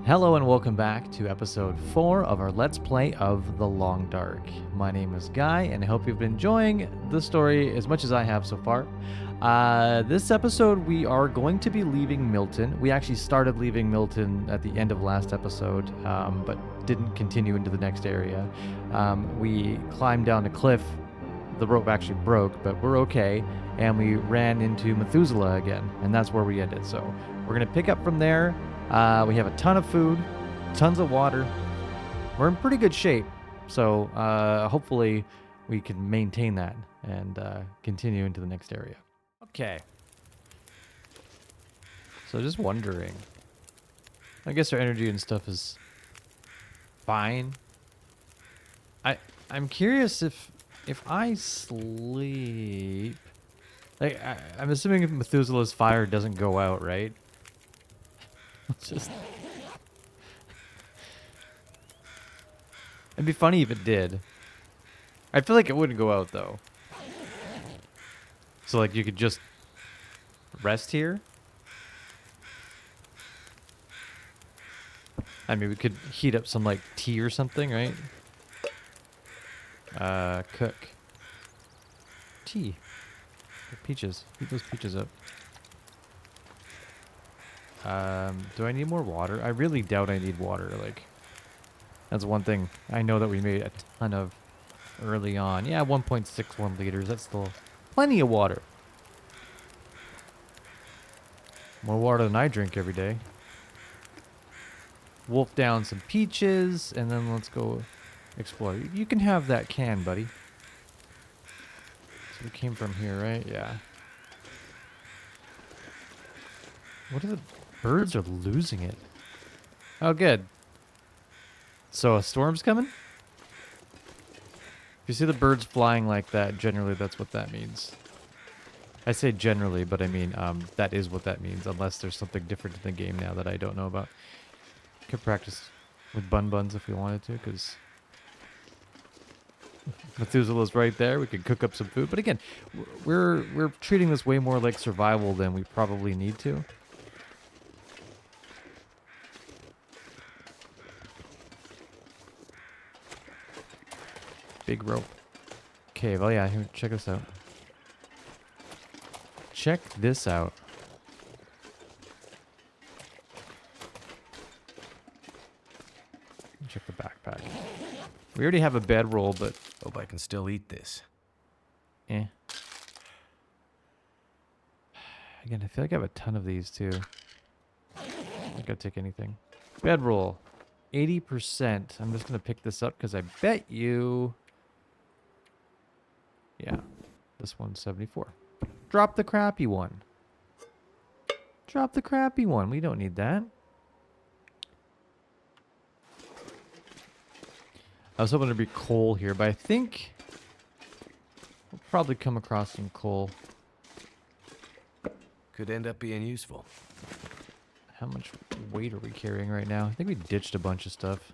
Hello and welcome back to episode 4 of our Let's Play of The Long Dark. My name is Guy, and I hope you've been enjoying the story as much as I have so far. This episode, we are going to be leaving Milton. We actually started leaving Milton at the end of last episode, but didn't continue into the next area. We climbed down a cliff. The rope actually broke, but we're okay. And we ran into Methuselah again, and that's where we ended. So we're going to pick up from there. We have a ton of food, tons of water. We're in pretty good shape. So hopefully we can maintain that and continue into the next area. Okay. So just wondering. I guess our energy and stuff is fine. I'm curious if I sleep. Like I'm assuming if Methuselah's fire doesn't go out, right? Just it'd be funny if it did. I feel like it wouldn't go out though. So like you could just rest here. I mean, we could heat up some like tea or something, right? Cook tea. Peaches. Heat those peaches up. Do I need more water? I really doubt I need water. Like, that's one thing I know that we made a ton of early on. Yeah, 1.61 liters. That's still plenty of water. More water than I drink every day. Wolf down some peaches, and then let's go explore. You can have that can, buddy. So we came from here, right? Yeah. What are the birds are losing it? Oh, good. So a storm's coming? If you see the birds flying like that, generally that's what that means. I say generally, but I mean that is what that means, unless there's something different in the game now that I don't know about. Could practice with buns if we wanted to, because Methuselah's right there. We could cook up some food. But again, we're treating this way more like survival than we probably need to. Big rope. Okay, well, yeah, here, check this out. Check this out. Check the backpack. We already have a bedroll, but... Hope I can still eat this. Eh. Again, I feel like I have a ton of these, too. I gotta take anything. Bedroll. 80%. I'm just gonna pick this up, because I bet you... Yeah. This one's 74. Drop the crappy one. Drop the crappy one. We don't need that. I was hoping there'd be coal here, but I think we'll probably come across some coal. Could end up being useful. How much weight are we carrying right now? I think we ditched a bunch of stuff.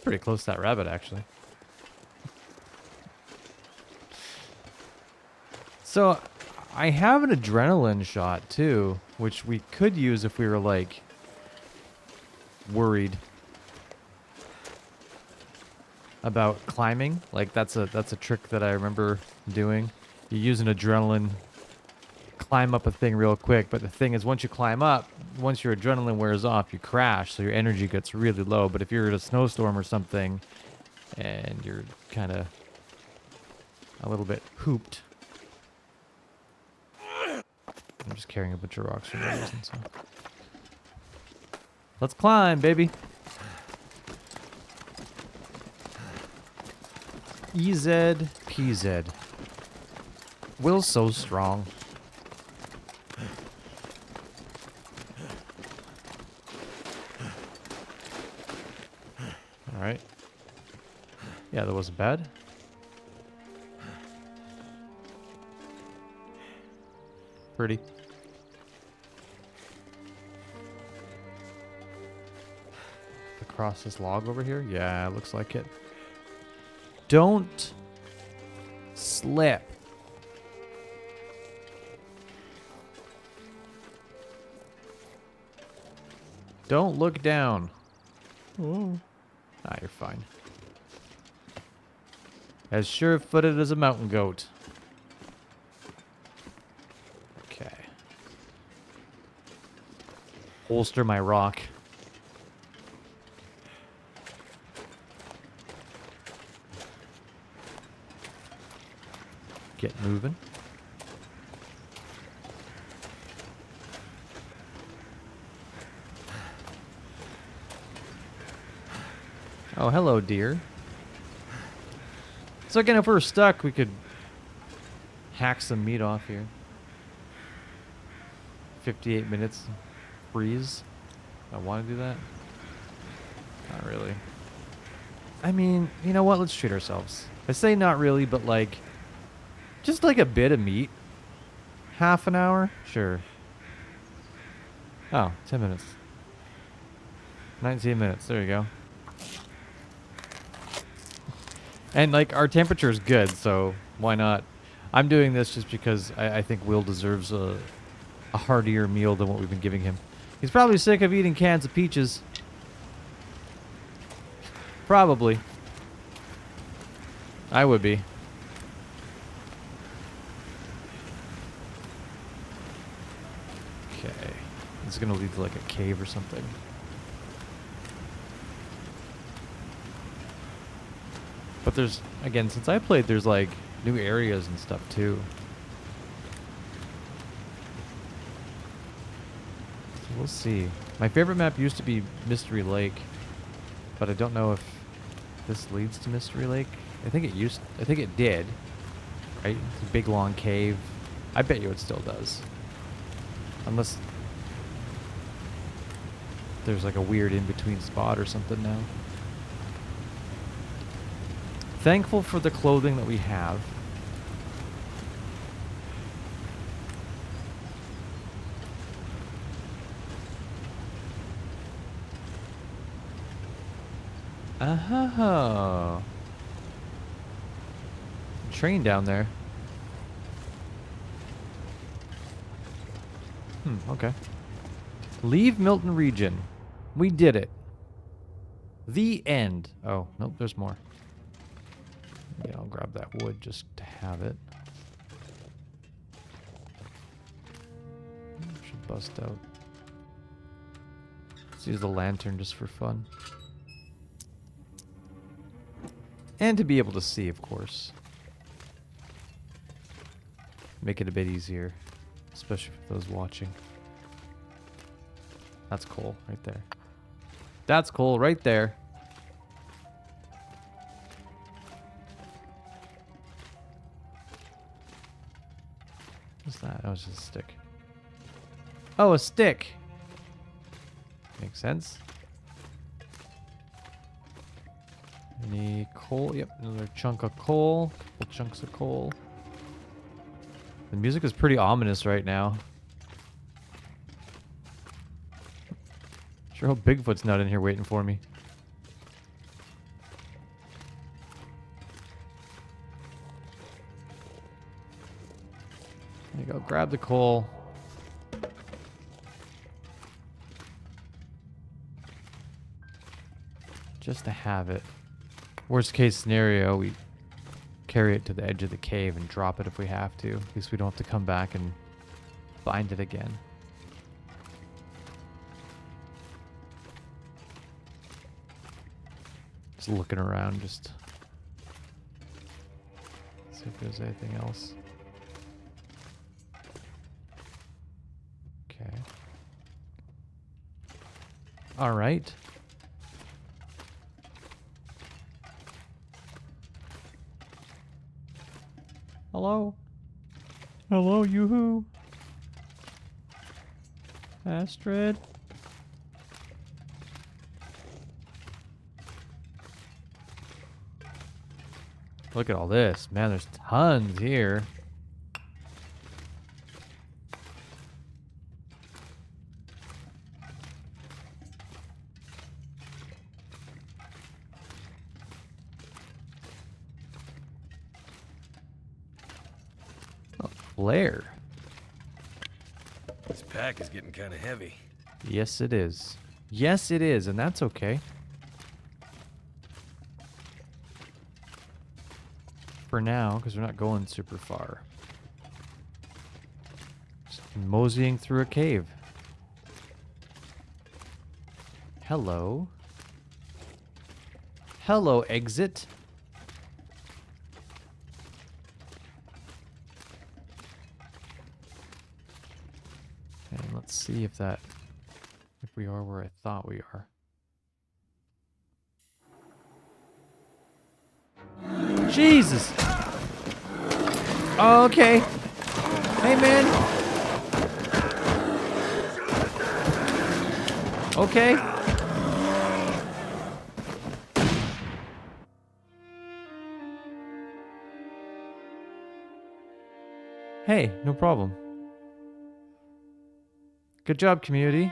Pretty close to that rabbit, actually. So, I have an adrenaline shot, too, which we could use if we were, like, worried about climbing. Like, that's a trick that I remember doing. You use an adrenaline, climb up a thing real quick, but the thing is, once you climb up, once your adrenaline wears off, you crash, so your energy gets really low. But if you're in a snowstorm or something, and you're kind of a little bit hooped... I'm just carrying a bunch of rocks for no reason, so... Let's climb, baby. EZPZ. Will's so strong. Alright. Yeah, that wasn't bad. Pretty. Across this log over here? Yeah, looks like it. Don't slip. Don't look down. Oh. Ah, you're fine. As sure-footed as a mountain goat. Okay. Holster my rock. Get moving. Oh, hello, dear. So again, if we're stuck, we could hack some meat off here. 58 minutes. Freeze. I want to do that? Not really. I mean, you know what? Let's treat ourselves. I say not really, but like, just like a bit of meat. Half an hour? Sure. Oh, 10 minutes. 19 minutes. There you go. And like our temperature is good, so why not? I'm doing this just because I think Will deserves a heartier meal than what we've been giving him. He's probably sick of eating cans of peaches. Probably. I would be. Okay. This is gonna lead to like a cave or something. But there's, again, since I played, there's like new areas and stuff too. So we'll see. My favorite map used to be Mystery Lake, but I don't know if this leads to Mystery Lake. I think it did. Right? It's a big long cave. I bet you it still does. Unless there's like a weird in-between spot or something now. Thankful for the clothing that we have. Oh. Train down there. Okay. Leave Milton region. We did it. The end. Oh, nope, there's more. Yeah, I'll grab that wood just to have it. Should bust out. Let's use the lantern just for fun. And to be able to see, of course. Make it a bit easier, especially for those watching. That's coal right there. That's coal right there. What's that? Oh, it's just a stick. Oh, a stick. Makes sense. Any coal? Yep, another chunk of coal. Couple chunks of coal. The music is pretty ominous right now. Sure hope Bigfoot's not in here waiting for me. There you go. Grab the coal. Just to have it. Worst case scenario, we carry it to the edge of the cave and drop it if we have to. At least we don't have to come back and find it again. Just looking around, just see if there's anything else. Okay. All right. Hello? Hello, yoo-hoo. Astrid? Look at all this. Man, there's tons here. Flare. This pack is getting kind of heavy. Yes, it is. Yes, it is, and that's okay. For now, because we're not going super far. Just moseying through a cave. Hello. Hello, exit. And let's see if we are where I thought we are. Jesus. Oh, okay. Hey, man. Okay. Hey, no problem. Good job, community.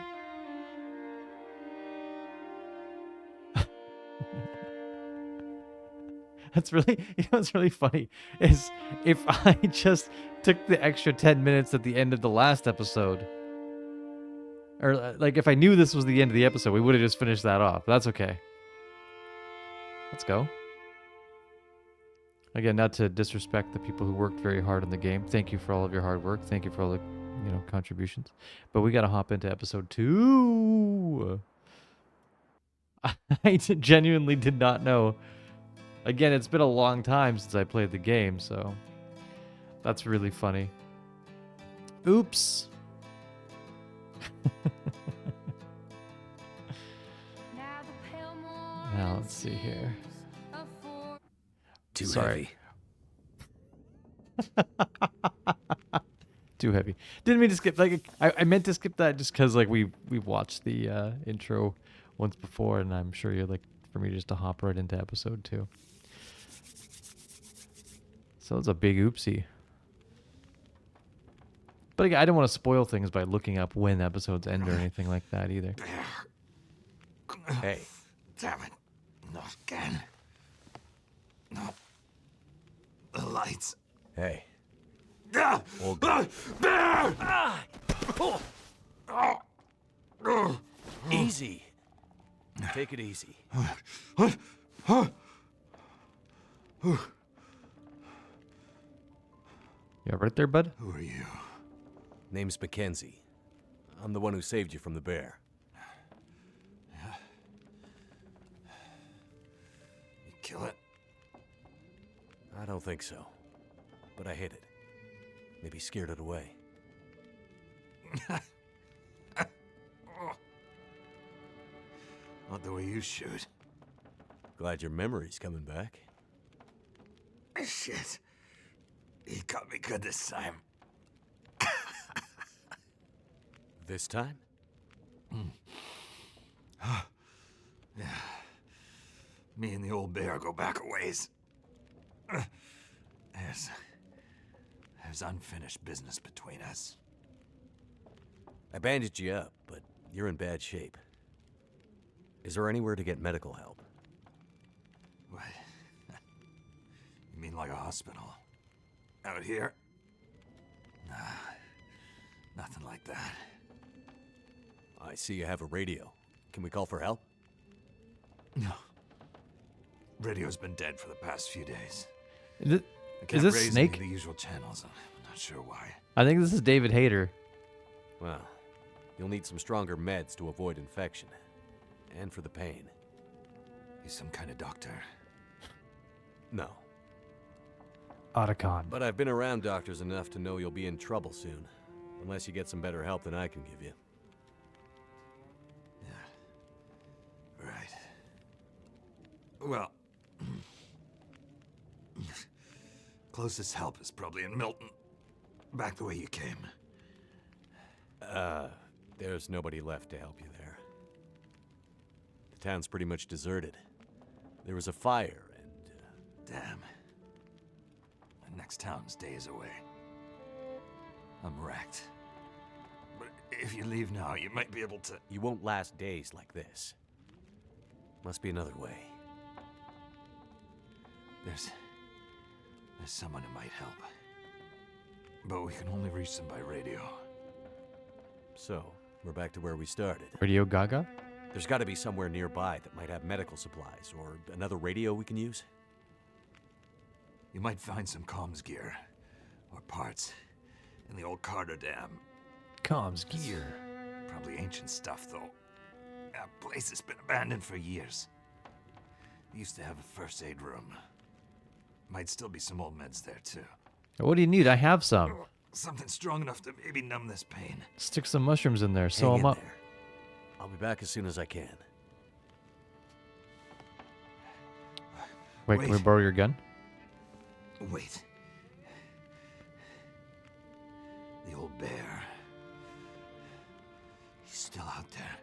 That's really, what's really funny is if I just took the extra 10 minutes at the end of the last episode, or like if I knew this was the end of the episode, we would have just finished that off. That's okay. Let's go. Again, not to disrespect the people who worked very hard on the game. Thank you for all of your hard work. Thank you for all the, contributions. But we got to hop into episode 2. I genuinely did not know. Again, it's been a long time since I played the game, so that's really funny. Oops. Now let's see here. Too Sorry. heavy. Too heavy. Didn't mean to skip. Like I meant to skip that just because like we watched the intro once before, and I'm sure you'd like for me just to hop right into episode 2. So it's a big oopsie. But again, I don't want to spoil things by looking up when episodes end or anything like that either. Hey. Damn it. Not again. Not the lights. Hey. Hold Easy. Take it easy. You right there, bud? Who are you? Name's Mackenzie. I'm the one who saved you from the bear. You kill it? I don't think so. But I hit it. Maybe scared it away. Not the way you shoot. Glad your memory's coming back. Shit. He caught me good this time. This time? Yeah. Me and the old bear go back a ways. There's unfinished business between us. I bandaged you up, but you're in bad shape. Is there anywhere to get medical help? What? You mean like a hospital? Out here? Nah, nothing like that. I see you have a radio. Can we call for help? No. Radio's been dead for the past few days. Is I can't this raise Snake? any of the usual channels. I'm not sure why. I think this is David Hayter. Well, you'll need some stronger meds to avoid infection. And for the pain. He's some kind of doctor. No. Otacon. But I've been around doctors enough to know you'll be in trouble soon. Unless you get some better help than I can give you. Yeah. Right. Well, closest help is probably in Milton. Back the way you came. There's nobody left to help you there. The town's pretty much deserted. There was a fire and... Damn. The next town's days away. I'm wrecked. But if you leave now, you might be able to... You won't last days like this. Must be another way. There's someone who might help. But we can only reach them by radio. So, we're back to where we started. Radio Gaga? There's got to be somewhere nearby that might have medical supplies or another radio we can use. You might find some comms gear or parts in the old Carter Dam. Comms gear. Probably ancient stuff, though. That place has been abandoned for years. They used to have a first aid room. Might still be some old meds there, too. What do you need? I have some. Something strong enough to maybe numb this pain. Stick some mushrooms in there, sew Hang them in up. there. I'll be back as soon as I can. Wait, can we borrow your gun? Wait. The old bear. He's still out there.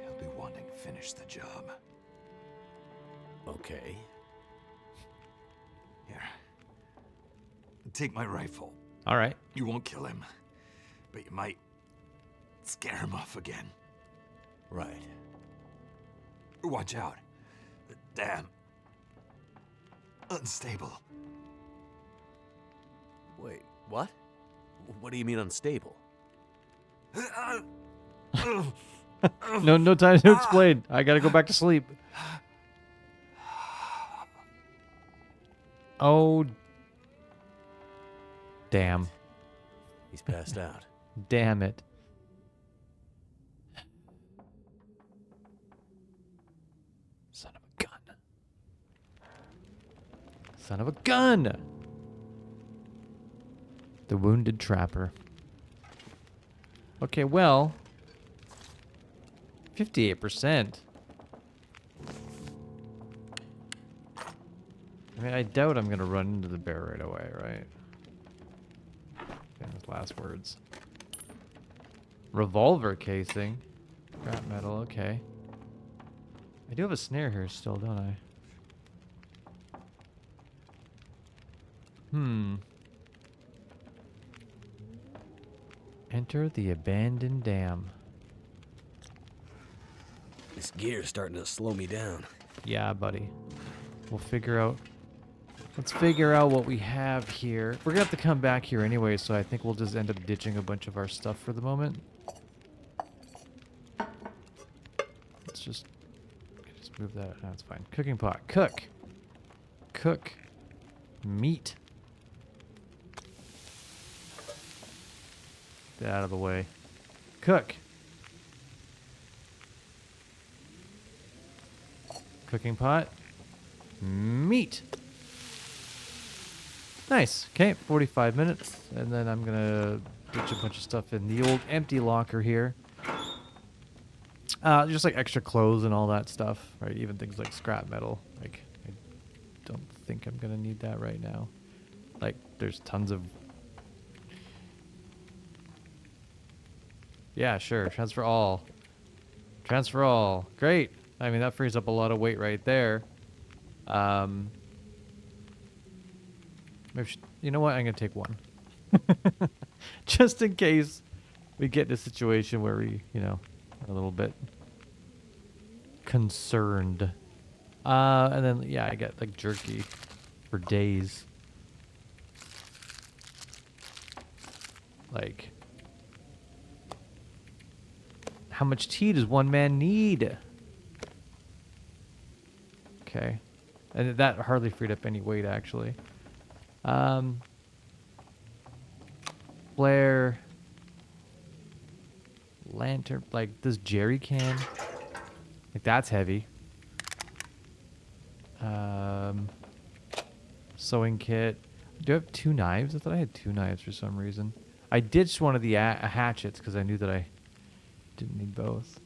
He'll be wanting to finish the job. Okay. Here. Take my rifle. All right. You won't kill him, but you might scare him off again. Right. Watch out. The dam. Unstable. Wait, what? What do you mean unstable? No time to explain. I gotta go back to sleep. Oh. Damn. He's passed out. Damn it. Son of a gun. Son of a gun! The wounded trapper. Okay, well. 58%. I mean, I doubt I'm gonna run into the bear right away, right? Famous last words. Revolver casing. Scrap metal, okay. I do have a snare here still, don't I? Enter the abandoned dam. This gear's starting to slow me down. Yeah, buddy. We'll figure out. Let's figure out what we have here. We're gonna have to come back here anyway, so I think we'll just end up ditching a bunch of our stuff for the moment. Let's just move that. That's fine. Cooking pot. Cook. Cook. Meat. Get out of the way. Cook. Cooking pot. Meat. Nice. Okay, 45 minutes. And then I'm going to ditch a bunch of stuff in the old empty locker here. Just like extra clothes and all that stuff, right? Even things like scrap metal. Like, I don't think I'm going to need that right now. Like, there's tons of... Yeah, sure. Transfer all. Transfer all. Great. I mean, that frees up a lot of weight right there. Maybe you know what? I'm going to take one. Just in case we get in a situation where we, you know, are a little bit concerned. And then, yeah, I get like jerky for days. Like, how much tea does one man need? Okay. And that hardly freed up any weight, actually. Flare. Lantern. Like, this jerry can. Like, that's heavy. Sewing kit. Do I have 2 knives? I thought I had 2 knives for some reason. I ditched one of the hatchets because I knew that I didn't need both.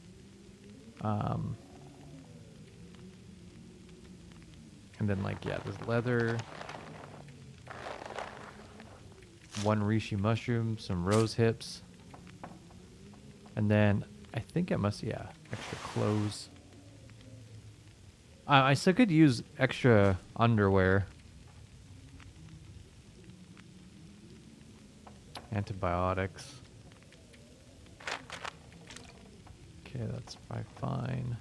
And then, like, yeah, there's leather. 1 reishi mushroom, some rose hips. And then I think I must, yeah, extra clothes. I still could use extra underwear. Antibiotics. Okay, that's probably fine.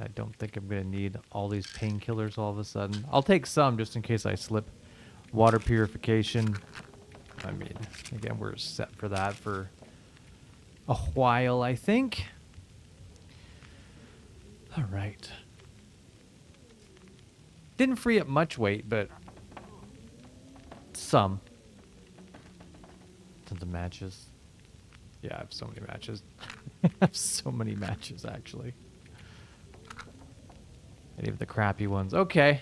I don't think I'm going to need all these painkillers all of a sudden. I'll take some just in case I slip. Water purification. I mean, again, we're set for that for a while, I think. All right. Didn't free up much weight, but some. Tons of matches. Yeah, I have so many matches. I have so many matches, actually. And even the crappy ones. Okay.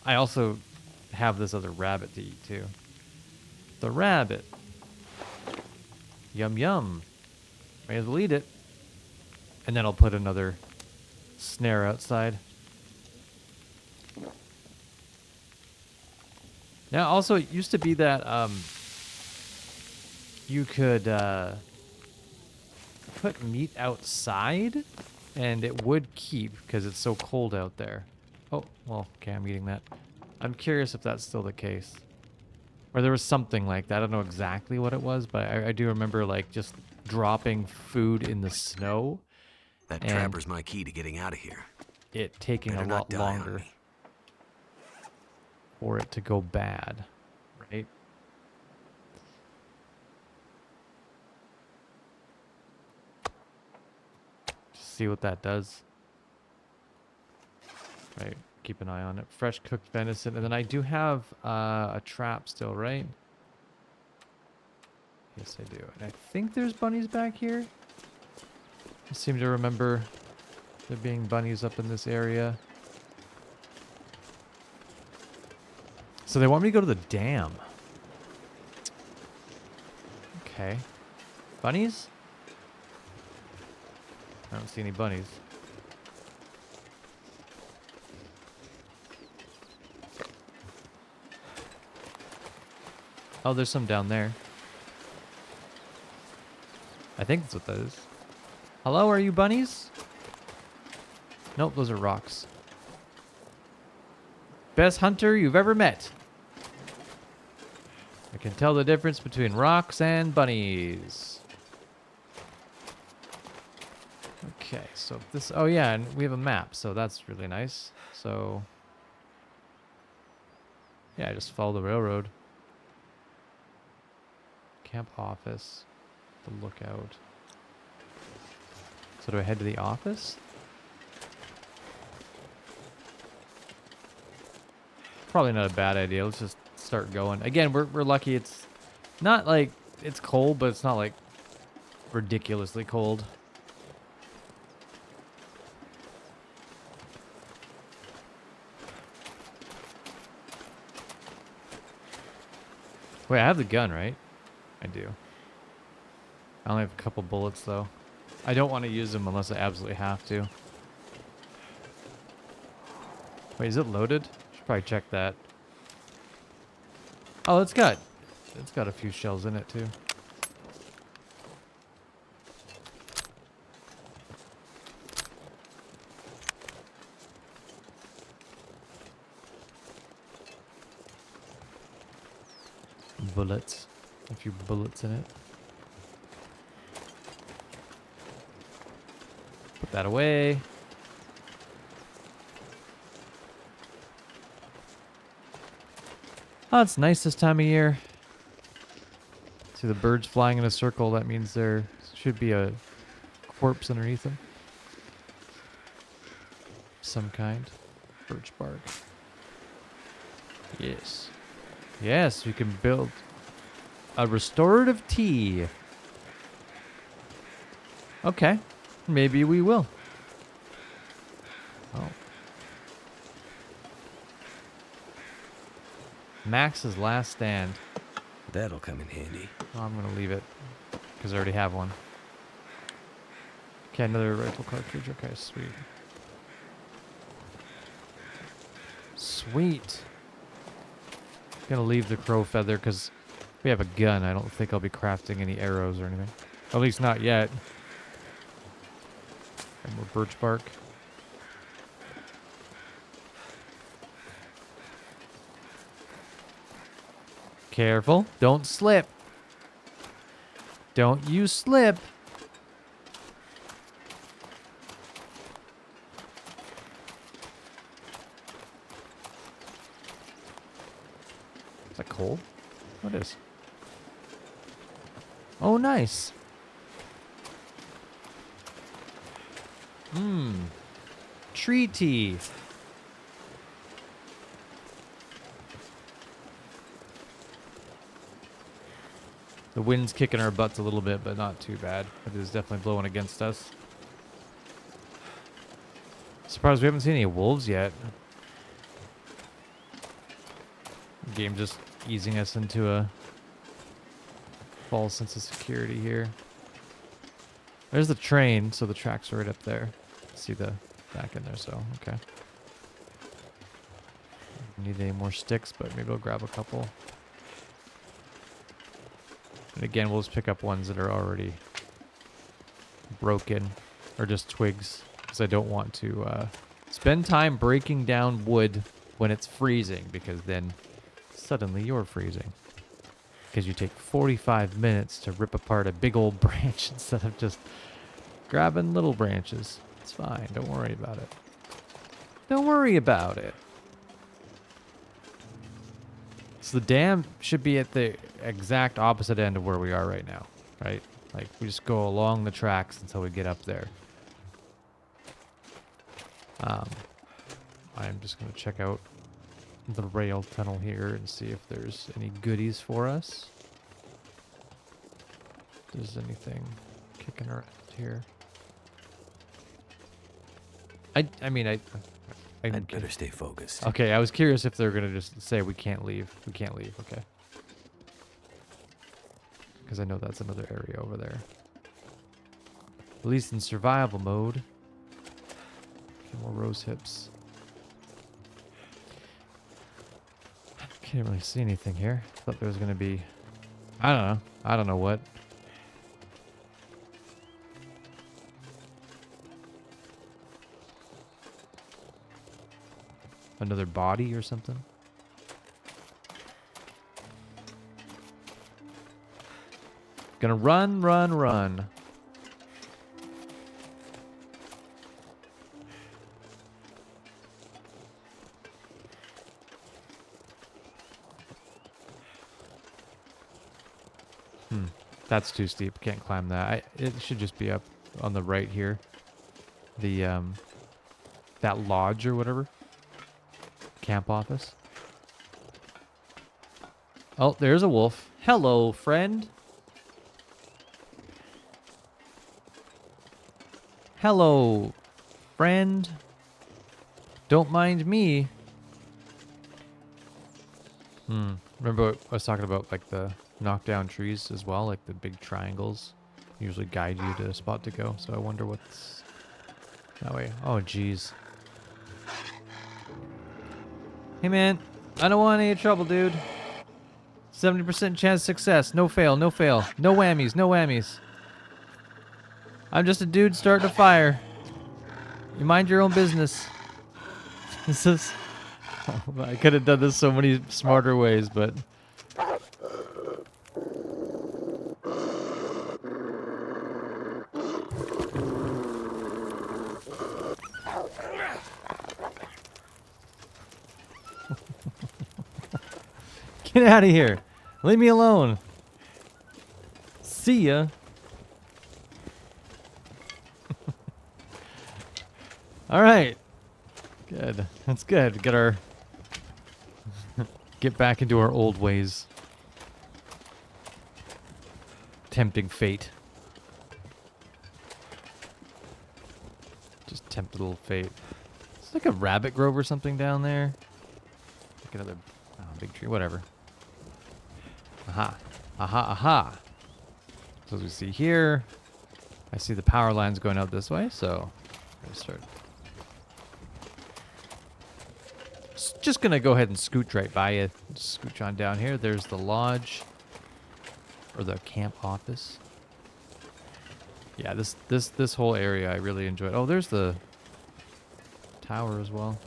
I also have this other rabbit to eat, too. The rabbit. Yum, yum. May as well eat it. And then I'll put another snare outside. Now, also, it used to be that you could put meat outside, and it would keep because it's so cold out there. Oh, well, okay, I'm eating that. I'm curious if that's still the case. Or there was something like that. I don't know exactly what it was, but I do remember, like, just dropping food in the snow. That And trapper's my key to getting out of here. it taking Better a not lot die on longer me. for it to go bad, right? Just see what that does. Right, keep an eye on it. Fresh cooked venison, and then I do have a trap still, right? Yes, I do. And I think there's bunnies back here. I seem to remember there being bunnies up in this area. So they want me to go to the dam. Okay. Bunnies? I don't see any bunnies. Oh, there's some down there. I think that's what that is. Hello, are you bunnies? Nope, those are rocks. Best hunter you've ever met. I can tell the difference between rocks and bunnies. Okay, so this... Oh, yeah, and we have a map, so that's really nice. So... Yeah, I just follow the railroad. Camp office. The lookout. So do I head to the office? Probably not a bad idea. Let's just start going. Again, we're lucky it's not like it's cold, but it's not like ridiculously cold. Wait, I have the gun, right? I do. I only have a couple bullets, though. I don't want to use them unless I absolutely have to. Wait, is it loaded? Should probably check that. Oh, it's got a few shells in it, too. Bullets. A few bullets in it. Put that away. Oh, it's nice this time of year. See the birds flying in a circle. That means there should be a corpse underneath them. Some kind. Birch bark. Yes. Yes, we can build a restorative tea. Okay. Maybe we will. Oh. Max's last stand. That'll come in handy. Oh, I'm going to leave it because I already have one. Okay, another rifle cartridge. Okay, sweet. Sweet. Gonna leave the crow feather because we have a gun. I don't think I'll be crafting any arrows or anything. At least not yet. And more birch bark. Careful. Don't slip. Don't you slip. Is that coal? What is? Oh, nice. Treaty. The wind's kicking our butts a little bit, but not too bad. It is definitely blowing against us. Surprised we haven't seen any wolves yet. Game just easing us into a false sense of security here. There's the train, so the tracks are right up there. See the back in there, so okay. Need any more sticks, but maybe I'll grab a couple. And again, we'll just pick up ones that are already broken or just twigs, because I don't want to spend time breaking down wood when it's freezing, because then suddenly you're freezing. Because you take 45 minutes to rip apart a big old branch instead of just grabbing little branches. It's fine. Don't worry about it. Don't worry about it. So the dam should be at the exact opposite end of where we are right now, right? Like, we just go along the tracks until we get up there. I'm just going to check out the rail tunnel here and see if there's any goodies for us. If there's anything kicking around here. I'd better stay focused. Okay, I was curious if they're going to just say we can't leave. We can't leave, okay. Because I know that's another area over there. At least in survival mode. Okay, more rose hips. Can't really see anything here. Thought there was going to be... I don't know. I don't know what. Another body or something? Gonna run, run, run. That's too steep. Can't climb that. It should just be up on the right here. The, that lodge or whatever. Camp office. Oh, there's a wolf. Hello, friend. Hello, friend. Don't mind me. Remember what I was talking about, like the knockdown trees as well, like the big triangles usually guide you to a spot to go. So I wonder what's that way. Oh, geez. Hey, man. I don't want any trouble, dude. 70% chance of success. No fail, no fail. No whammies, no whammies. I'm just a dude starting a fire. You mind your own business. This is... Oh, I could have done this so many smarter ways, but... Get out of here. Leave me alone. See ya. All right. Good. That's good. Get our... Get back into our old ways. Tempting fate. Just tempt a little fate. It's like a rabbit grove or something down there. Like another big tree. Whatever. Aha. Aha, aha. So as we see here, I see the power lines going out this way, so I'm start. Just gonna go ahead and scooch right by you. Just scooch on down here. There's the lodge. Or the camp office. Yeah, this whole area I really enjoyed. Oh, there's the tower as well.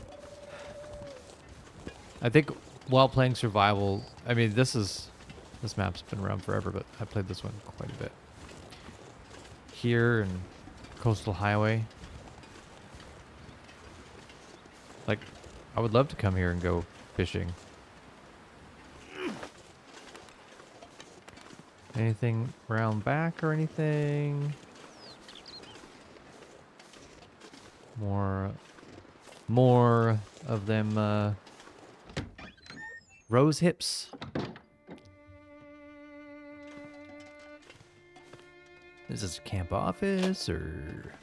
I think while playing survival, I mean this map's been around forever, but I played this one quite a bit. Here and Coastal Highway. Like, I would love to come here and go fishing. Anything around back or anything? More of them rose hips. Is this a camp office, or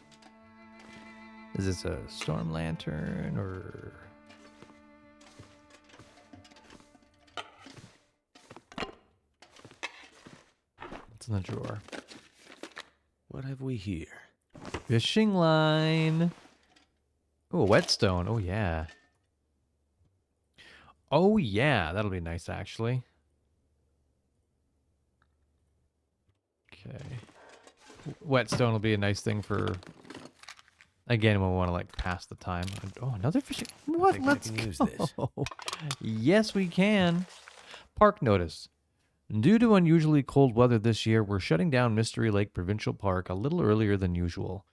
is this a storm lantern, or... What's in the drawer? What have we here? Fishing line. Oh, a whetstone. Oh, yeah. Oh, yeah. That'll be nice, actually. Okay. Whetstone will be a nice thing for... Again, when we want to, like, pass the time. Oh, another fishing... What? think I Let's can use go. this. Yes, we can. Park notice. Due to unusually cold weather this year, we're shutting down Mystery Lake Provincial Park a little earlier than usual.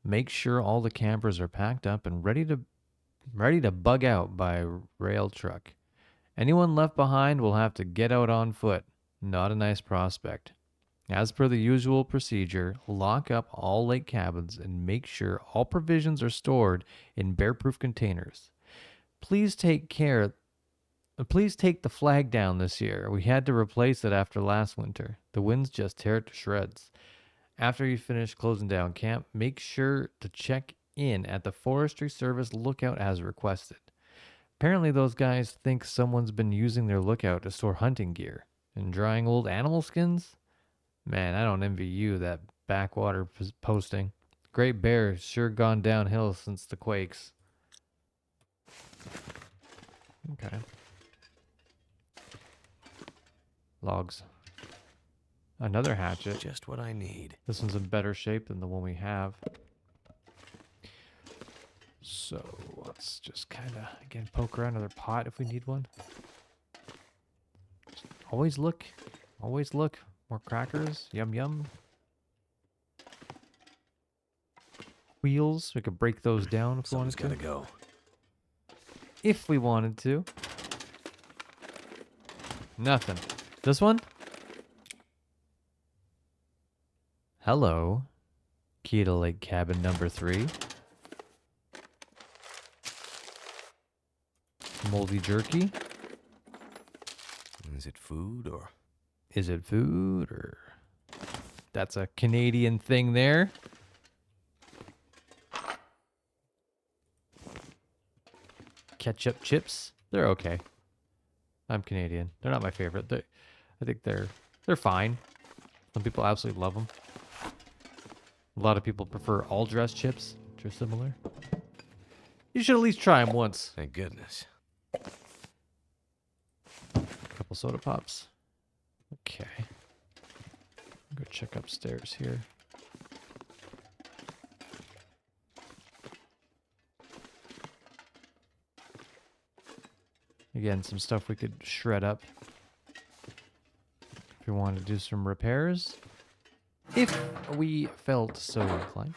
Make sure all the campers are packed up and ready to bug out by rail truck. Anyone left behind will have to get out on foot. Not a nice prospect. As per the usual procedure, lock up all lake cabins and make sure all provisions are stored in bear-proof containers. Please take the flag down this year. We had to replace it after last winter. The winds just tear it to shreds. After you finish closing down camp, make sure to check in at the Forestry Service lookout as requested. Apparently those guys think someone's been using their lookout to store hunting gear and drying old animal skins. Man, I don't envy you that backwater posting. Great Bear's sure gone downhill since the quakes. Okay. Logs. Another hatchet. Just what I need. This one's in better shape than the one we have. So let's just kind of, again, poke around another pot if we need one. Always look. Always look. More crackers. Yum, yum. Wheels. We could break those down if we wanted Someone's to. gotta go. If we wanted to. Nothing. This one? Hello. Key to Lake Cabin number 3. Moldy jerky. Is it food or... Is it food or... That's a Canadian thing there. Ketchup chips. They're okay. I'm Canadian. They're not my favorite. I think they're fine. Some people absolutely love them. A lot of people prefer all dress chips, which are similar. You should at least try them once. Thank goodness. A couple soda pops. Okay. Go check upstairs here. Again, some stuff we could shred up if we wanted to do some repairs. If we felt so inclined.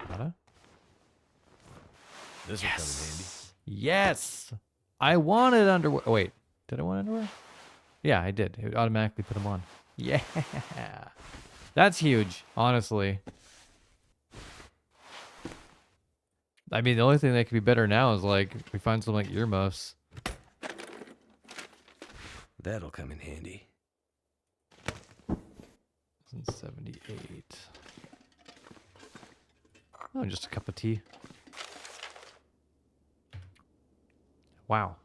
Nada? This will come in handy. Yes! I wanted underwear. Oh, wait. Did I want underwear? Yeah, I did. It automatically put them on. Yeah! That's huge, honestly. I mean, the only thing that could be better now is, like, we find some, like, earmuffs. That'll come in handy. 78. Oh, just a cup of tea. Wow.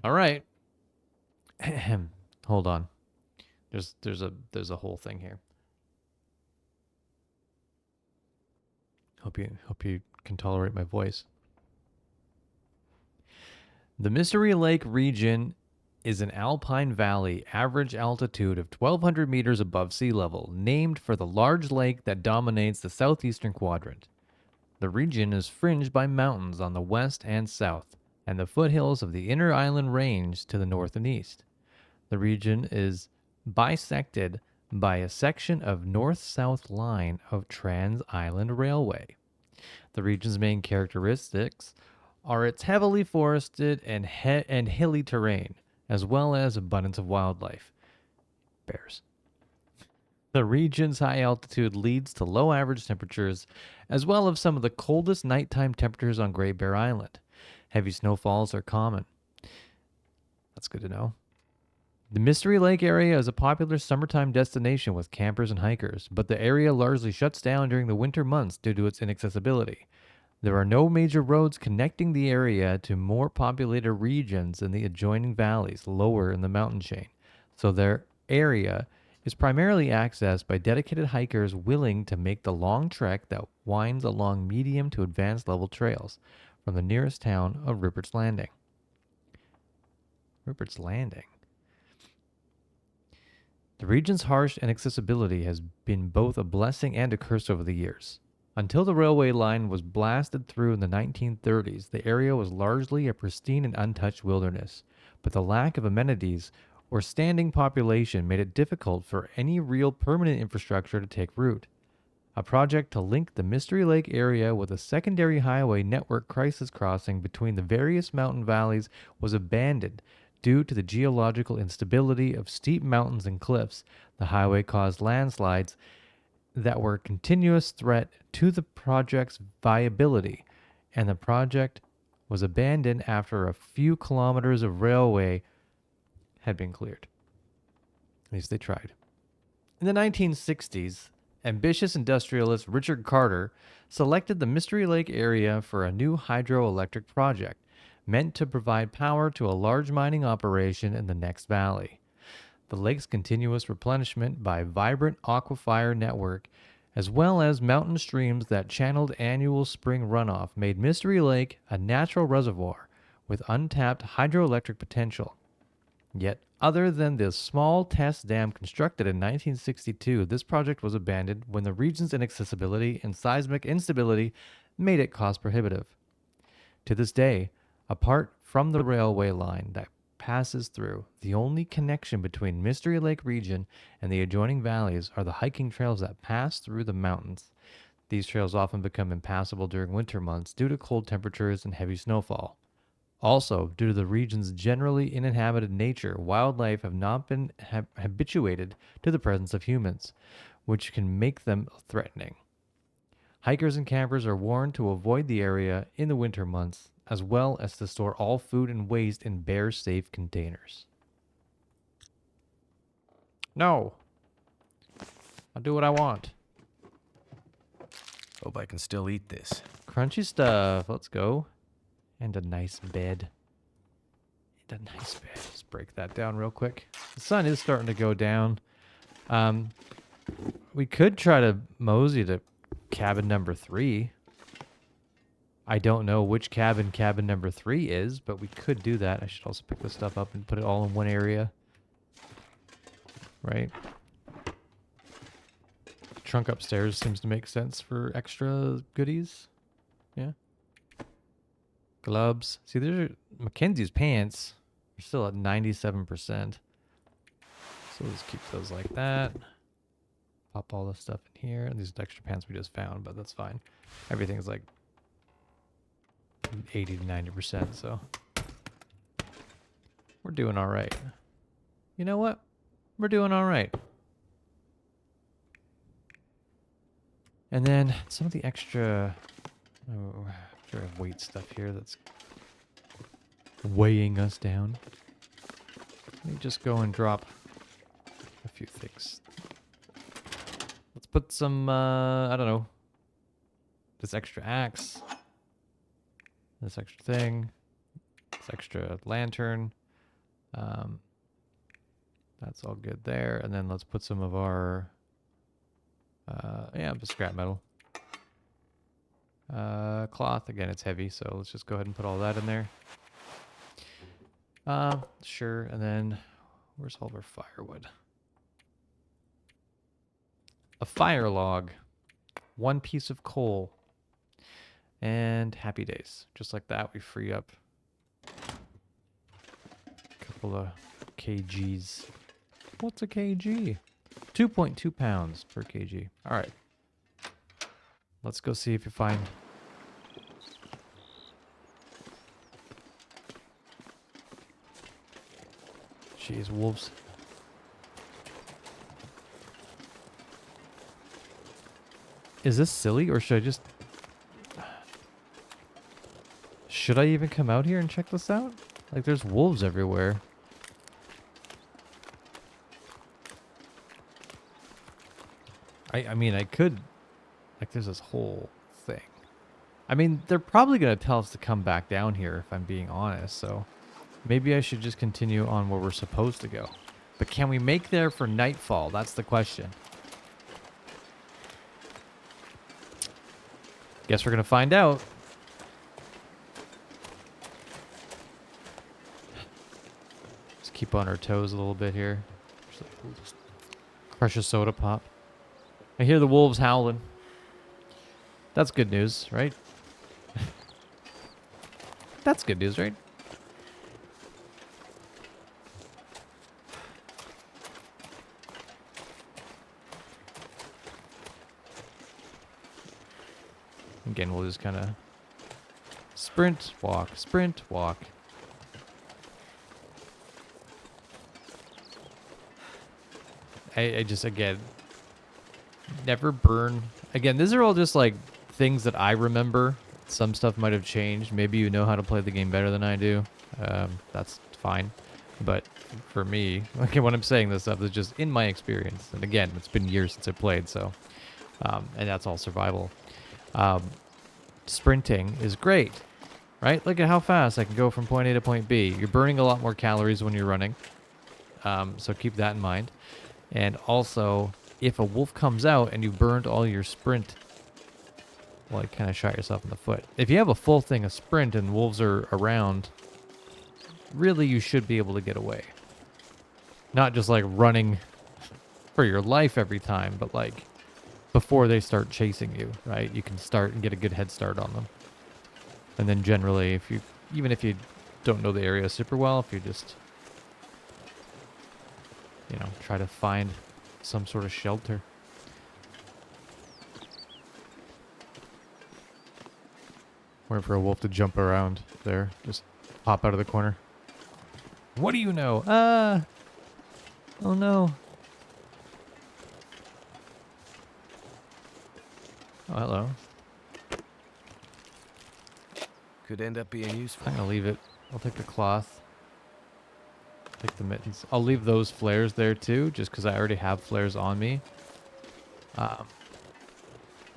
All right. Hold on. There's a whole thing here. Hope you can tolerate my voice. The Mystery Lake region is an alpine valley, average altitude of 1,200 meters above sea level, named for the large lake that dominates the southeastern quadrant. The region is fringed by mountains on the west and south, and the foothills of the Inner Island Range to the north and east. The region is bisected by a section of north-south line of Trans-Island Railway. The region's main characteristics are its heavily forested and hilly terrain, as well as abundance of wildlife. Bears. The region's high altitude leads to low average temperatures, as well as some of the coldest nighttime temperatures on Great Bear Island. Heavy snowfalls are common. That's good to know. The Mystery Lake area is a popular summertime destination with campers and hikers, but the area largely shuts down during the winter months due to its inaccessibility. There are no major roads connecting the area to more populated regions in the adjoining valleys lower in the mountain chain, so their area is primarily accessed by dedicated hikers willing to make the long trek that winds along medium to advanced level trails from the nearest town of Rupert's Landing. Rupert's Landing. The region's harsh inaccessibility has been both a blessing and a curse over the years. Until the railway line was blasted through in the 1930s, the area was largely a pristine and untouched wilderness, but the lack of amenities or standing population made it difficult for any real permanent infrastructure to take root. A project to link the Mystery Lake area with a secondary highway network crisis crossing between the various mountain valleys was abandoned due to the geological instability of steep mountains and cliffs. The highway caused landslides that were a continuous threat to the project's viability, and the project was abandoned after a few kilometers of railway had been cleared. At least they tried. In the 1960s, ambitious industrialist Richard Carter selected the Mystery Lake area for a new hydroelectric project meant to provide power to a large mining operation in the next valley. The lake's continuous replenishment by vibrant aquifer network, as well as mountain streams that channeled annual spring runoff, made Mystery Lake a natural reservoir with untapped hydroelectric potential. Yet, other than this small test dam constructed in 1962, this project was abandoned when the region's inaccessibility and seismic instability made it cost prohibitive. To this day, apart from the railway line that passes through, the only connection between Mystery Lake region and the adjoining valleys are the hiking trails that pass through the mountains. These trails often become impassable during winter months due to cold temperatures and heavy snowfall. Also, due to the region's generally uninhabited nature, wildlife have not been habituated to the presence of humans, which can make them threatening. Hikers and campers are warned to avoid the area in the winter months, as well as to store all food and waste in bear-safe containers. No. I'll do what I want. Hope I can still eat this. Crunchy stuff. Let's go. And a nice bed. And a nice bed. Let's break that down real quick. The sun is starting to go down. We could try to mosey to cabin number 3. I don't know which cabin number 3 is, but we could do that. I should also pick this stuff up and put it all in one area. Right? Trunk upstairs seems to make sense for extra goodies. Yeah. Gloves. See, there's Mackenzie's pants. They're still at 97%. So let's keep those like that. Pop all this stuff in here. And these are the extra pants we just found, but that's fine. Everything's like 80 to 90%, so we're doing all right. You know what? We're doing all right. And then some of the extra weight stuff here that's weighing us down. Let me just go and drop a few things. Let's put some, I don't know, this extra axe, this extra thing, this extra lantern. That's all good there. And then let's put some of our, the scrap metal. Cloth, again, it's heavy, so let's just go ahead and put all that in there. Sure, and then where's all of our firewood? A fire log, 1 piece of coal, and happy days. Just like that, we free up a couple of kgs. What's a kg? 2.2 pounds per kg. All right. Let's go see if you find... Jeez, wolves. Is this silly, or should I just... Should I even come out here and check this out? Like, there's wolves everywhere. I mean, I could... Like, there's this whole thing. I mean, they're probably going to tell us to come back down here, if I'm being honest, so... Maybe I should just continue on where we're supposed to go. But can we make there for nightfall? That's the question. Guess we're going to find out. Just keep on our toes a little bit here. Just crush a soda pop. I hear the wolves howling. That's good news, right? That's good news, right? Again, we'll just kind of sprint, walk, sprint, walk. I just, again, never burn. Again, these are all just like things that I remember. Some stuff might have changed. Maybe you know how to play the game better than I do. That's fine. But for me, okay, when I'm saying this stuff, it's just in my experience. And again, it's been years since I played, so, and that's all survival. Sprinting is great, right? Look at how fast I can go from point A to point B. You're burning a lot more calories when you're running, so keep that in mind. And also, if a wolf comes out and you burned all your sprint, well, you kind of shot yourself in the foot. If you have a full thing of sprint and wolves are around, really you should be able to get away. Not just like running for your life every time, but like before they start chasing you, right? You can start and get a good head start on them. And then generally, even if you don't know the area super well, if you just, you know, try to find some sort of shelter. Waiting for a wolf to jump around there. Just pop out of the corner. What do you know? Oh no. Oh, hello. Could end up being useful. I'm gonna leave it. I'll take the cloth. Take the mittens. I'll leave those flares there too, just because I already have flares on me.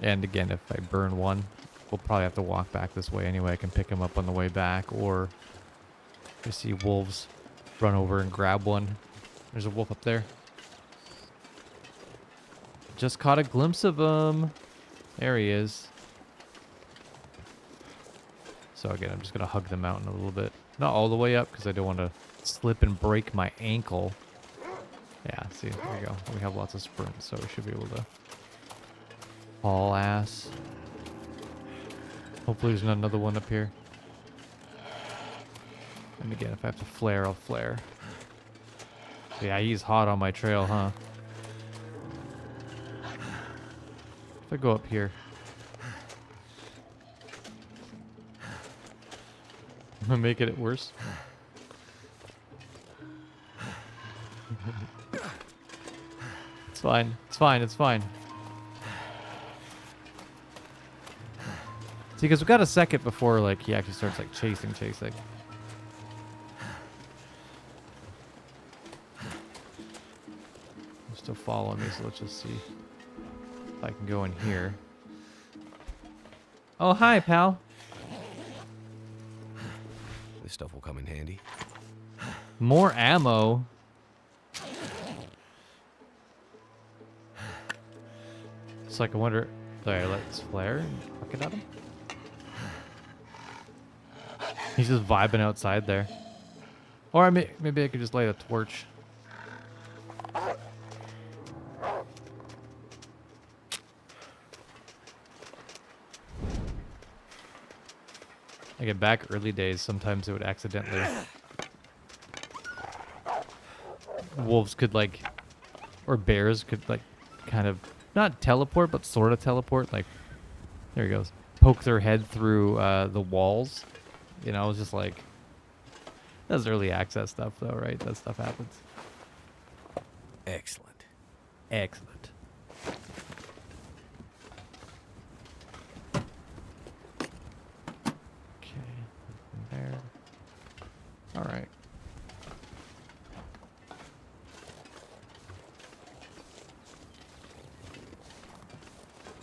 And again, if I burn one, we'll probably have to walk back this way anyway. I can pick them up on the way back, or if I see wolves, run over and grab one. There's a wolf up there. Just caught a glimpse of him. There he is. So again, I'm just going to hug the mountain a little bit. Not all the way up, because I don't want to slip and break my ankle. Yeah, see, there we go. We have lots of sprint, so we should be able to haul ass. Hopefully there's not another one up here. And again, if I have to flare, I'll flare. Yeah, he's hot on my trail, huh? If I go up here. I'm gonna make it worse. It's fine. It's fine. It's fine. See, because we've got a second before, like, he actually starts, like, chasing. He's still following me, so let's just see if I can go in here. Oh, hi, pal. This stuff will come in handy. More ammo. It's like, I wonder... Sorry, let's flare and fuck it at him. He's just vibing outside there. Or maybe I could just light a torch. Like back early days, sometimes it would accidentally... Wolves could like... Or bears could like kind of... Not teleport, but sort of teleport. Like, there he goes. Poke their head through the walls. You know, it's just like... That's early access stuff though, right? That stuff happens. Excellent. Excellent. All right.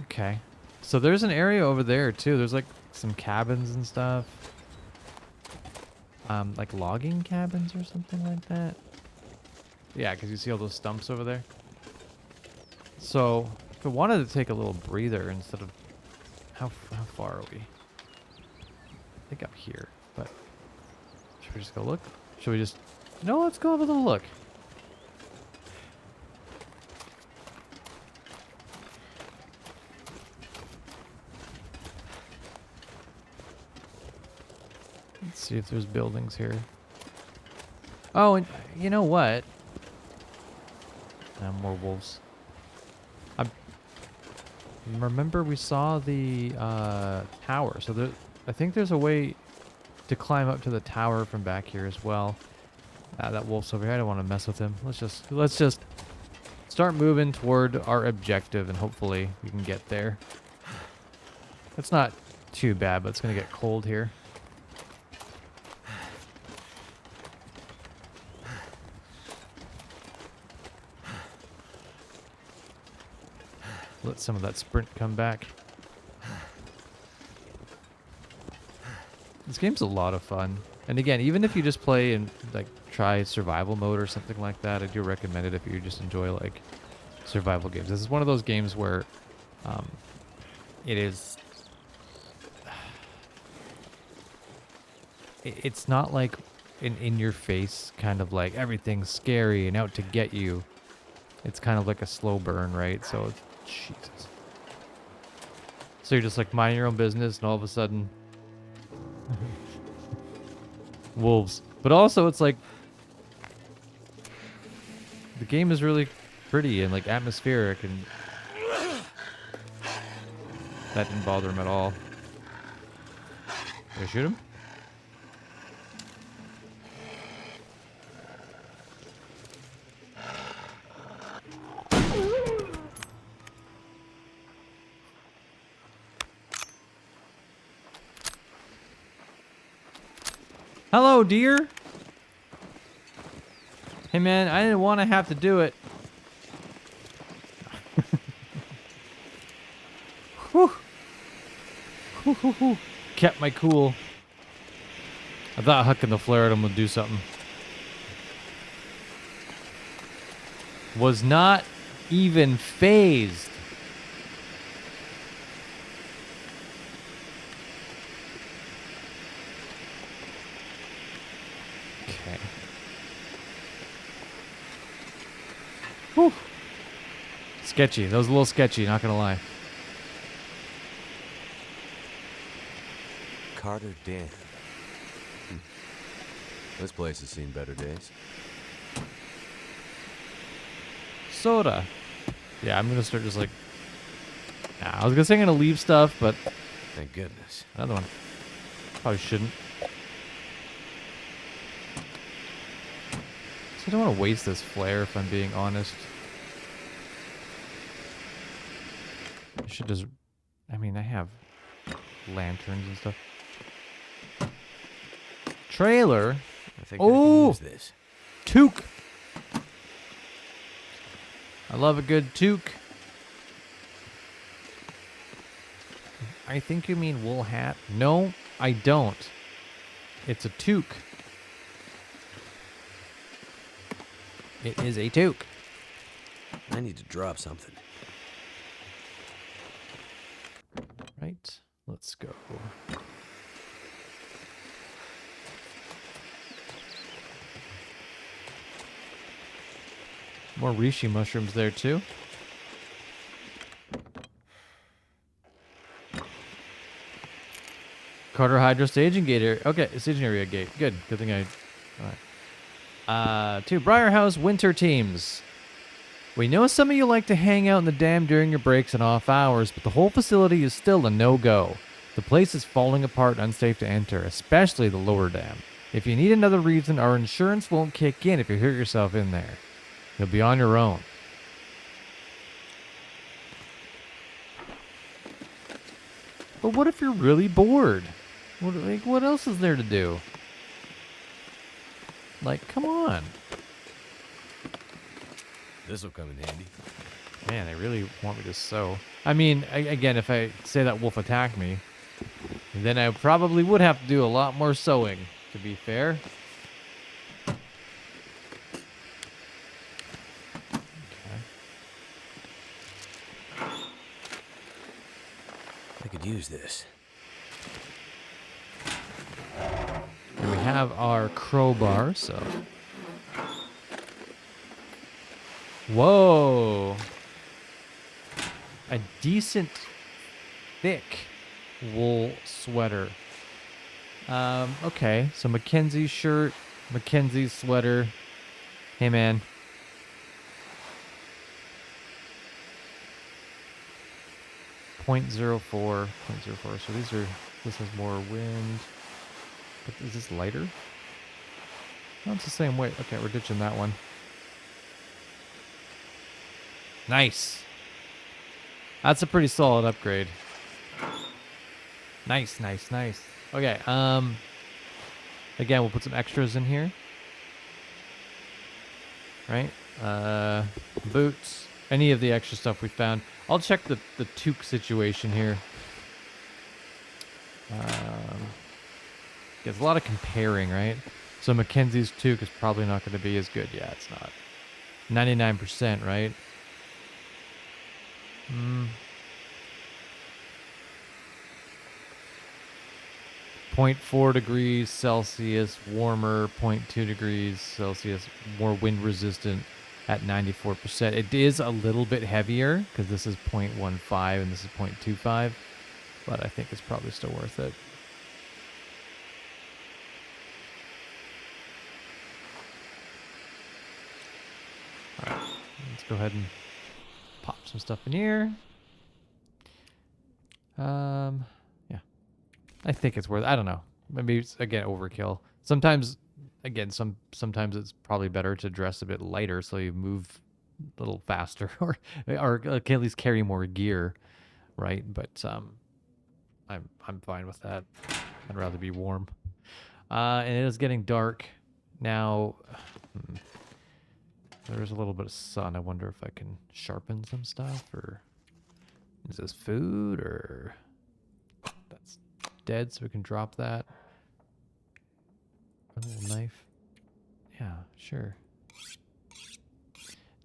Okay. So there's an area over there too. There's like some cabins and stuff. Like logging cabins or something like that. Yeah, because you see all those stumps over there. So if I wanted to take a little breather instead of how far are we? I think up here, but should we just go look? Should we just no? Let's go have a little look. Let's see if there's buildings here. Oh, and you know what? More wolves. I remember we saw the tower. So there, I think there's a way to climb up to the tower from back here as well. That wolf's over here. I don't want to mess with him. Let's just start moving toward our objective, and hopefully we can get there. It's not too bad, but it's gonna get cold here. Let some of that sprint come back. This game's a lot of fun. And again, even if you just play and like try survival mode or something like that, I do recommend it if you just enjoy like survival games. This is one of those games where it is it's not like an in-your-face kind of like everything's scary and out to get you. It's kind of like a slow burn, right? So it's Jesus. So you're just like minding your own business, and all of a sudden, wolves. But also, it's like the game is really pretty and like atmospheric, and that didn't bother him at all. Did I shoot him? Hello, dear. Hey, man, I didn't want to have to do it. Whew. Whew, whew, whew. Kept my cool. I thought hucking the flare at him would do something. Was not even phased. Okay. Whew. Sketchy. That was a little sketchy, not gonna lie. Carter Dam. This place has seen better days. Soda. Yeah, I'm gonna start just like... Nah, I was gonna say I'm gonna leave stuff, but... Thank goodness. Another one. Probably shouldn't. So I don't want to waste this flare, if I'm being honest. I should just... I mean, I have lanterns and stuff. Trailer? I think I can use this. Toque. I love a good toque. I think you mean wool hat. No, I don't. It's a toque. It is a toque. I need to drop something. Right. Let's go. More reishi mushrooms there too. Carter Hydro staging gate area. Okay, staging area gate. Good. Good thing I... Alright. To Briarhouse Winter Teams. We know some of you like to hang out in the dam during your breaks and off hours, but the whole facility is still a no-go. The place is falling apart and unsafe to enter, especially the lower dam. If you need another reason, our insurance won't kick in if you hurt yourself in there. You'll be on your own. But what if you're really bored? What else is there to do? Like, come on. This'll come in handy. Man, they really want me to sew. I mean, again, if I say that wolf attacked me, then I probably would have to do a lot more sewing, to be fair. I could use this. And we have our crowbar, so. Whoa. A decent, thick wool sweater. Okay, so Mackenzie's shirt, Mackenzie's sweater. Hey, man. .04. So these are, this has more wind. But is this lighter? No, it's the same weight. Okay, we're ditching that one. Nice. That's a pretty solid upgrade. Nice. Okay, again, we'll put some extras in here. Right? Boots. Any of the extra stuff we found. I'll check the toque situation here. There's a lot of comparing, right? So Mackenzie's toque is probably not going to be as good. Yeah, it's not. 99%, right? 0.4 degrees Celsius warmer, 0.2 degrees Celsius more wind resistant at 94%. It is a little bit heavier because this is 0.15 and this is 0.25, but I think it's probably still worth it. All right, let's go ahead and pop some stuff in here. Yeah, I think it's worth. I don't know. Maybe it's again overkill. Sometimes, again, sometimes it's probably better to dress a bit lighter so you move a little faster, or at least carry more gear, right? But I'm fine with that. I'd rather be warm. And it is getting dark now. There's a little bit of sun. I wonder if I can sharpen some stuff, or is this food, or that's dead, so we can drop that. A little knife. Yeah, sure.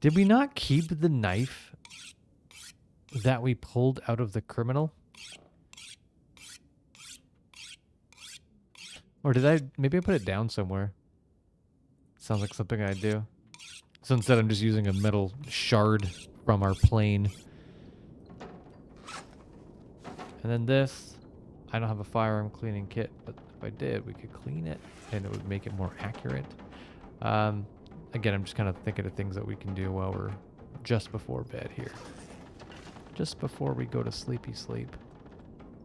Did we not keep the knife that we pulled out of the criminal? Or did I? Maybe I put it down somewhere. Sounds like something I'd do. So instead I'm just using a metal shard from our plane. And then this, I don't have a firearm cleaning kit, but if I did, we could clean it and it would make it more accurate. Again, I'm just kind of thinking of things that we can do while we're just before bed here. Just before we go to sleepy sleep.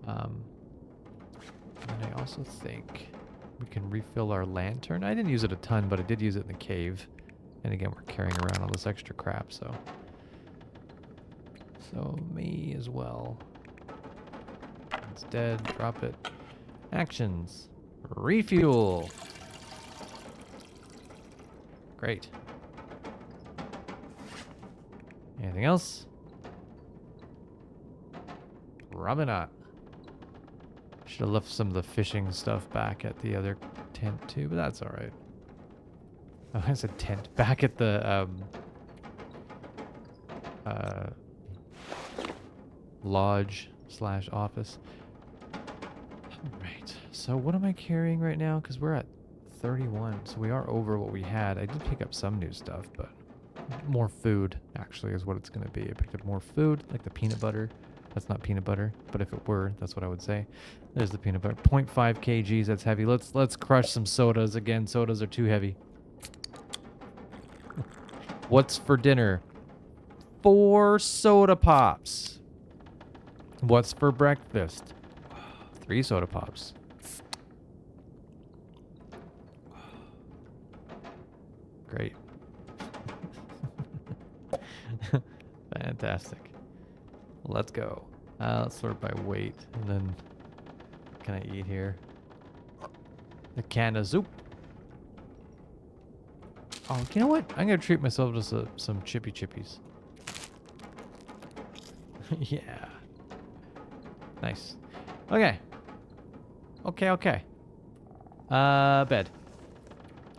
And I also think we can refill our lantern. I didn't use it a ton, but I did use it in the cave. And again, we're carrying around all this extra crap, so me as well. It's dead. Drop it. Actions. Refuel. Great. Anything else? Probably not. Should have left some of the fishing stuff back at the other tent too, but that's all right. Oh, I said tent. Back at the lodge/office. Right. So what am I carrying right now? Because we're at 31, so we are over what we had. I did pick up some new stuff, but more food actually is what it's going to be. I picked up more food, like the peanut butter. That's not peanut butter, but if it were, that's what I would say. There's the peanut butter. 0.5 kgs. That's heavy. Let's crush some sodas again. Sodas are too heavy. What's for dinner? 4 soda pops. What's for breakfast? 3 soda pops. Great. Fantastic. Let's go. Let's sort by weight, and then can I eat here? A can of soup. Oh, you know what? I'm gonna treat myself to some chippy chippies. Yeah. Nice. Okay. Okay. Bed.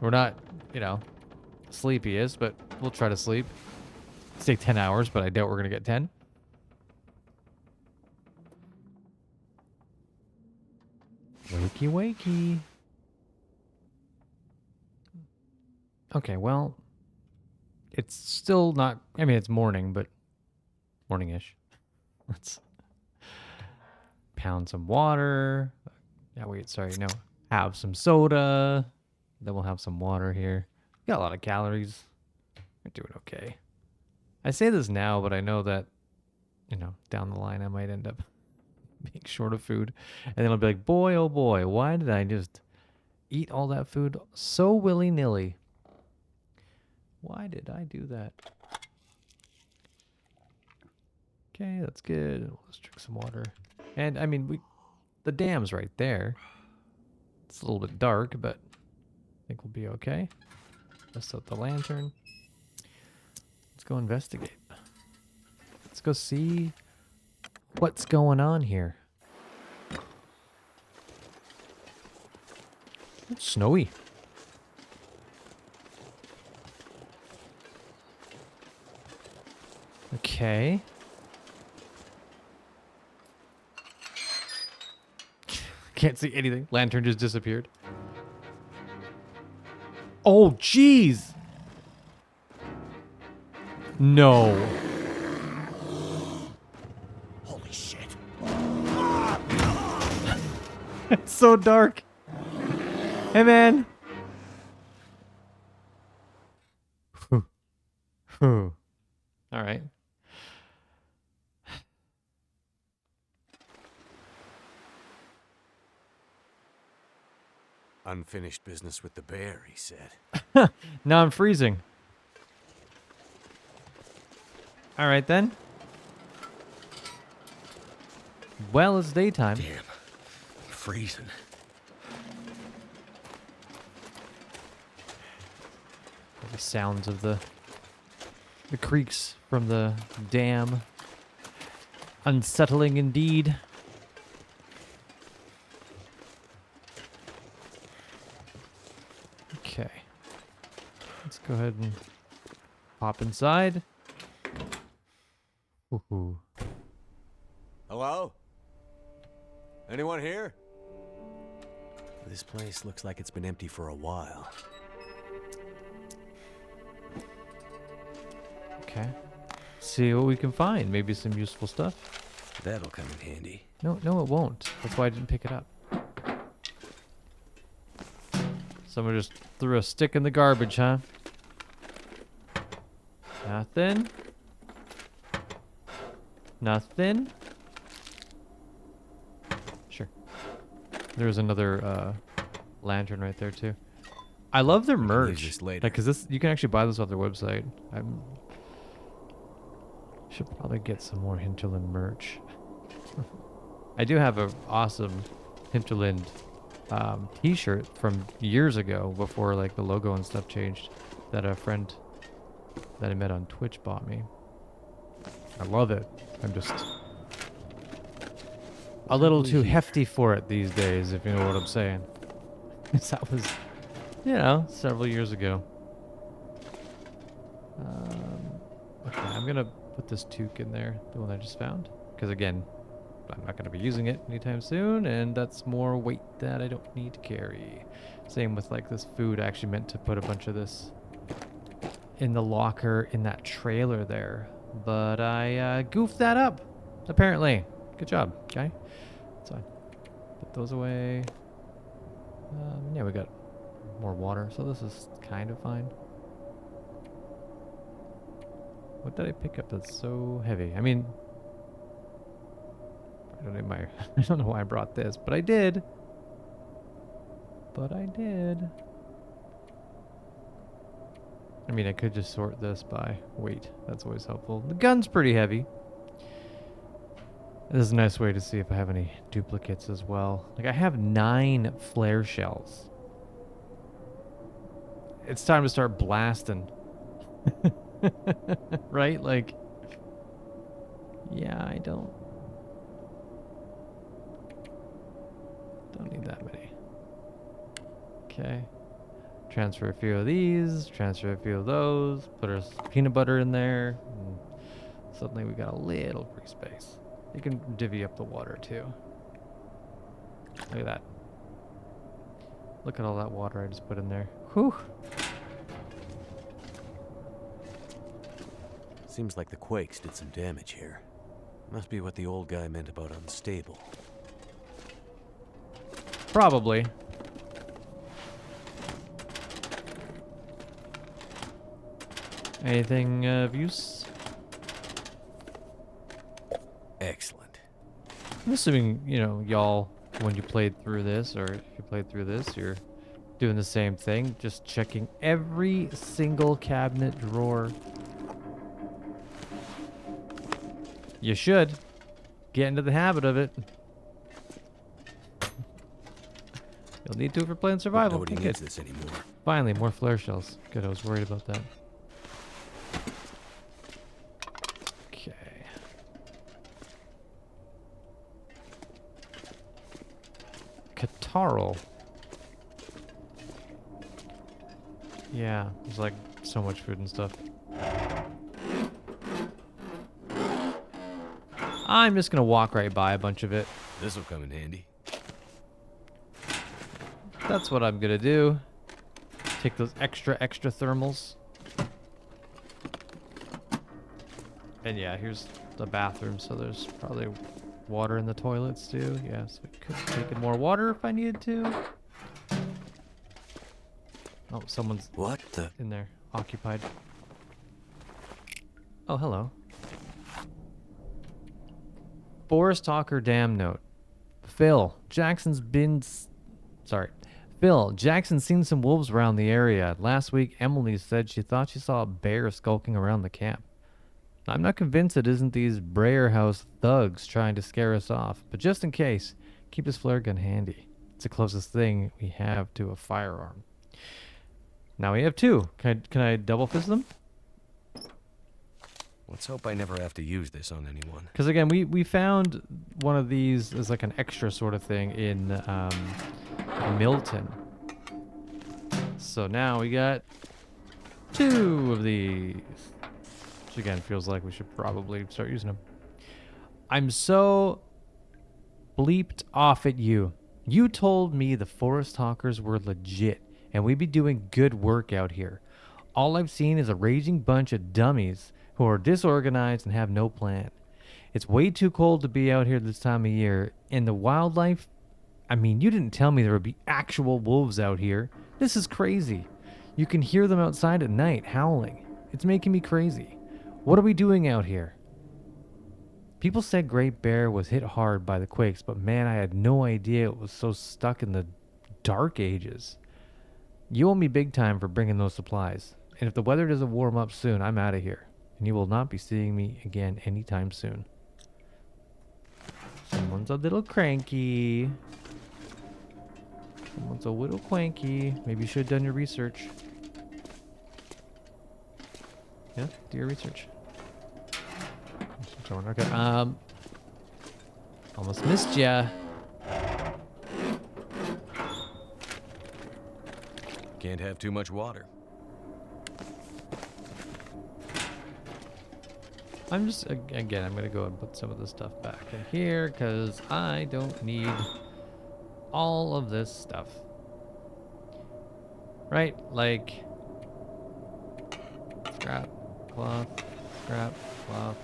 We're not, you know, sleepiest, but we'll try to sleep. It's take 10 hours, but I doubt we're gonna get 10. Wakey. Okay, well, it's still not, I mean, it's morning, but morning-ish. Let's pound some water. Yeah, wait, sorry, no. Have some soda. Then we'll have some water here. Got a lot of calories. We're doing okay. I say this now, but I know that, you know, down the line I might end up being short of food. And then I'll be like, boy, oh boy, why did I just eat all that food so willy-nilly? Why did I do that? Okay, that's good. Let's drink some water. And, I mean, the dam's right there. It's a little bit dark, but I think we'll be okay. Let's out the lantern. Let's go investigate. Let's go see what's going on here. It's snowy. Okay. Can't see anything. Lantern just disappeared. Oh, jeez. No. Holy shit. It's so dark. Hey, man. All right. Unfinished business with the bear, he said. Now I'm freezing. All right, then. Well, it's daytime. Damn. I'm freezing. The sounds of the creaks from the dam. Unsettling indeed. Okay. Let's go ahead and pop inside. Woohoo. Hello? Anyone here? This place looks like it's been empty for a while. Okay. See what we can find. Maybe some useful stuff. That'll come in handy. No, it won't. That's why I didn't pick it up. Someone just threw a stick in the garbage, huh? Nothing. Nothing. Sure. There's another lantern right there too. I love their use merch. this later. Like, 'cause this, you can actually buy this off their website. Should probably get some more Hinterland merch. I do have an awesome Hinterland t-shirt from years ago, before like the logo and stuff changed, that a friend that I met on Twitch bought me. I love it. I'm just a little too hefty for it these days, if you know what I'm saying. That was, you know, several years ago. Okay, I'm gonna put this toque in there, the one I just found, because again, I'm not going to be using it anytime soon, and that's more weight that I don't need to carry. Same with like this food. I actually meant to put a bunch of this in the locker in that trailer there, but I goofed that up, apparently. Good job, guy. It's fine. Put those away. Yeah, we got more water, so this is kind of fine. What did I pick up that's so heavy? I mean, I don't know why I brought this, but I did. I mean, I could just sort this by weight. That's always helpful. The gun's pretty heavy. This is a nice way to see if I have any duplicates as well. Like, I have 9 flare shells. it's time to start blasting. Right? Like, yeah, I don't need that many. Okay. Transfer a few of these, transfer a few of those, put our peanut butter in there. And suddenly we got a little free space. You can divvy up the water too. Look at that. Look at all that water I just put in there. Whew. Seems like the quakes did some damage here. Must be what the old guy meant about unstable. Probably. Anything of use? Excellent. I'm assuming, you know, y'all, when you played through this, or if you played through this, you're doing the same thing, just checking every single cabinet drawer. You should. Get into the habit of it. You'll need to if you're playing survival. Nobody Okay, needs good. this anymore. Finally, more flare shells. Good, I was worried about that. Okay. Catarrhal. Yeah, there's like so much food and stuff. I'm just gonna walk right by a bunch of it. This'll come in handy. That's what I'm gonna do. Take those extra thermals. And yeah, here's the bathroom, so there's probably water in the toilets too. Yeah, so I could take in more water if I needed to. Oh, someone's What the? in there, occupied. Oh, hello. Forest Talker Dam note. Phil, Jackson's seen some wolves around the area. Last week, Emily said she thought she saw a bear skulking around the camp. I'm not convinced it isn't these Breyer House thugs trying to scare us off, but just in case, keep his flare gun handy. It's the closest thing we have to a firearm. Now we have two. Can I double fist them? Let's hope I never have to use this on anyone. Because again, we found one of these as like an extra sort of thing in Milton. So now we got two of these. Which again feels like we should probably start using them. I'm so bleeped off at you. You told me the Forest Talkers were legit and we'd be doing good work out here. All I've seen is a raging bunch of dummies who are disorganized and have no plan. It's way too cold to be out here this time of year. And the wildlife, I mean, you didn't tell me there would be actual wolves out here. This is crazy. You can hear them outside at night howling. It's making me crazy. What are we doing out here? People said Great Bear was hit hard by the quakes, but man, I had no idea it was so stuck in the dark ages. You owe me big time for bringing those supplies. And if the weather doesn't warm up soon, I'm out of here. And you will not be seeing me again anytime soon. Someone's a little cranky. Someone's a little cranky. Maybe you should have done your research. Yeah, do your research. Okay, almost missed ya. Can't have too much water. I'm just, again, I'm going to go and put some of this stuff back in here because I don't need all of this stuff. Right? Like, scrap, cloth,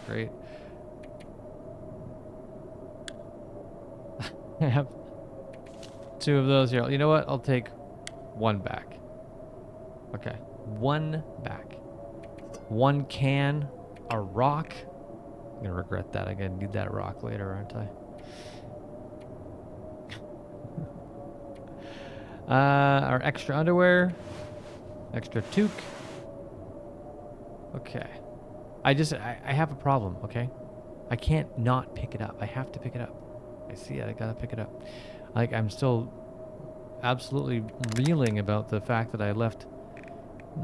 great. I have two of those here. You know what? I'll take one back. Okay, one back. One can. A rock. I'm gonna regret that. I'm gonna need that rock later, aren't I? Our extra underwear. Extra toque. Okay. I have a problem, okay? I can't not pick it up. I have to pick it up. I see it. I gotta pick it up. Like, I'm still absolutely reeling about the fact that I left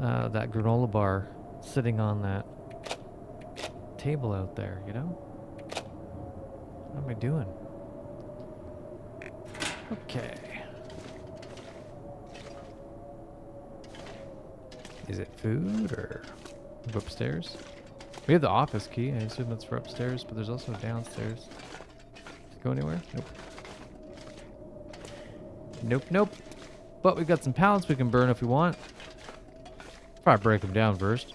that granola bar sitting on that table out there, you know? What am I doing? Okay. Is it food or go upstairs? We have the office key. I assume that's for upstairs, but there's also downstairs. Does it go anywhere? Nope. Nope, nope. But we've got some pallets we can burn if we want. Probably break them down first.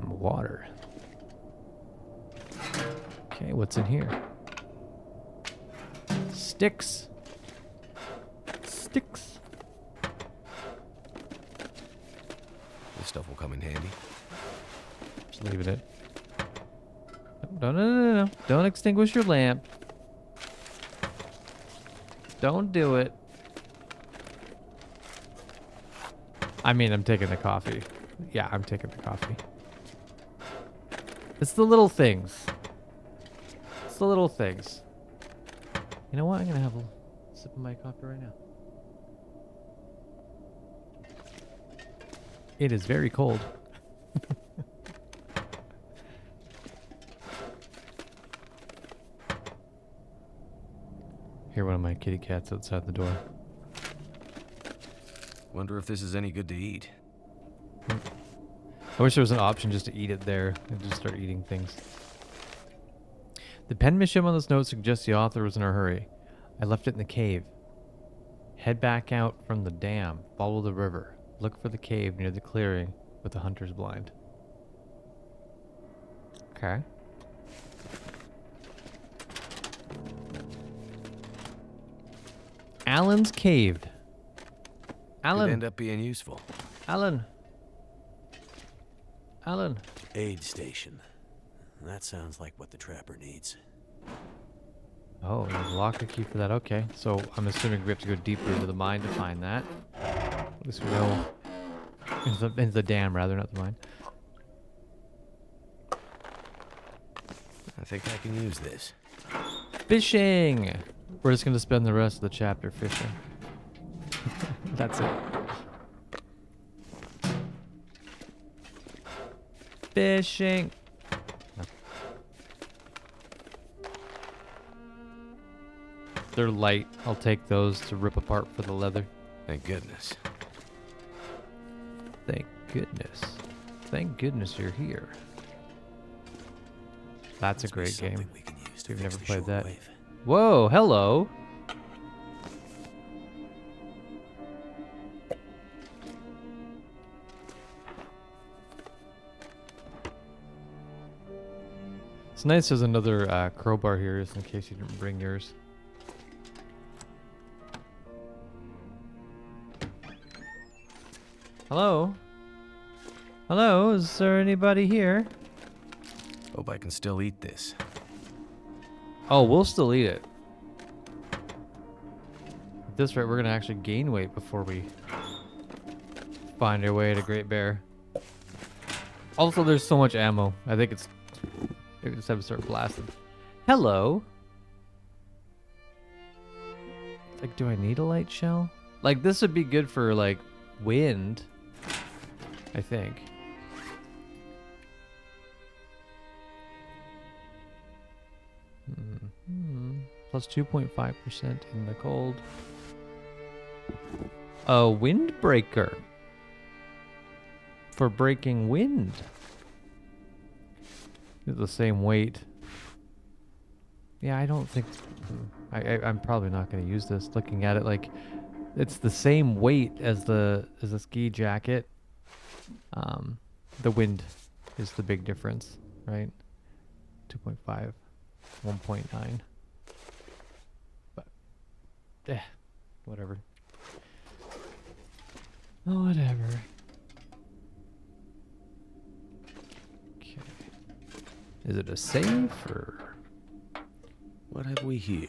Water. Okay, what's in here? Sticks. Sticks. This stuff will come in handy. Just leaving it. No. Don't extinguish your lamp. Don't do it. I mean, I'm taking the coffee. Yeah, I'm taking the coffee. It's the little things. It's the little things. You know what? I'm going to have a sip of my coffee right now. It is very cold. Hear one of my kitty cats outside the door. Wonder if this is any good to eat. I wish there was an option just to eat it there and just start eating things. The penmanship on this note suggests the author was in a hurry. I left it in the cave. Head back out from the dam. Follow the river. Look for the cave near the clearing with the hunter's blind. Okay. Alan's cave. Could Alan. end up being useful. Alan. Alan. Aid station. That sounds like what the trapper needs. Oh, there's a locker key for that. Okay, so I'm assuming we have to go deeper into the mine to find that. At least we know. Into the dam, rather, not the mine. I think I can use this. Fishing! We're just going to spend the rest of the chapter fishing. That's it. Fishing! No. They're light. I'll take those to rip apart for the leather. Thank goodness. Thank goodness. Thank goodness you're here. That's a great game. We can use to We've fix never the played that. shortwave. Whoa, hello. It's nice there's another crowbar here just in case you didn't bring yours. Hello? Hello, is there anybody here? Hope I can still eat this. Oh, we'll still eat it. At this rate, we're gonna actually gain weight before we find our way to Great Bear. Also, there's so much ammo. I think it's... Maybe just have to start blasting. Hello? Like, do I need a light shell? Like, this would be good for, like, wind. I think. Plus 2.5% in the cold. A windbreaker. For breaking wind. It's the same weight. Yeah, I don't think... I'm probably not going to use this. Looking at it, like... It's the same weight as the ski jacket. The wind is the big difference, right? 2.5. 1.9. But, whatever. Whatever. Okay. Is it a safe or? What have we here?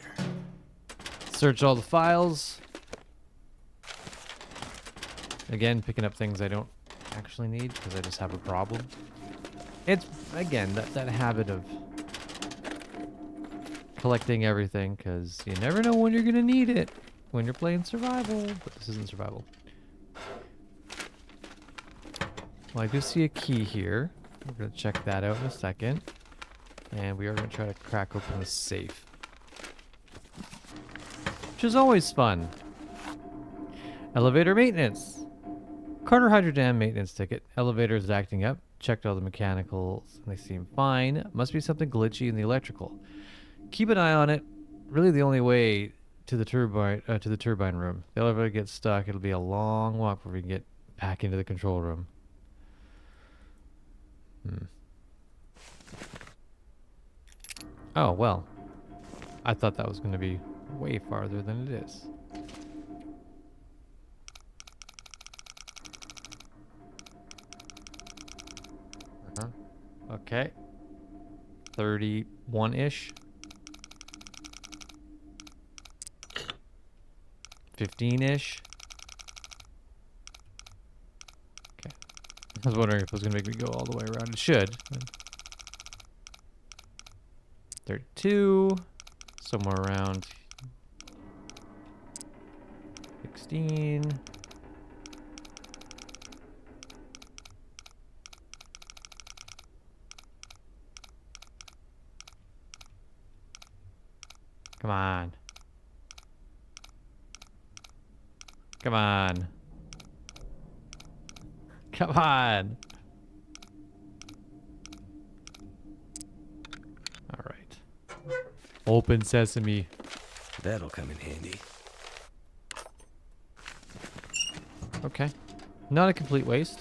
Search all the files. Again, picking up things I don't actually need because I just have a problem. It's, again, that habit of collecting everything because you never know when you're gonna need it when you're playing survival. But this isn't survival. Well, I do see a key here. We're gonna check that out in a second, and we are gonna try to crack open the safe, which is always fun. Elevator maintenance. Carter Hydro Dam maintenance ticket. Elevator is acting up. Checked all the mechanicals and they seem fine. Must be something glitchy in the electrical. Keep an eye on it. Really the only way to the turbine room. If the elevator gets stuck, it'll be a long walk before we can get back into the control room. Oh, well. I thought that was going to be way farther than it is. Okay. 31-ish. 15-ish. Okay. I was wondering if it was going to make me go all the way around. It should. 32. Somewhere around 16. Come on. Come on. Come on. All right. Open sesame. That'll come in handy. Okay. Not a complete waste.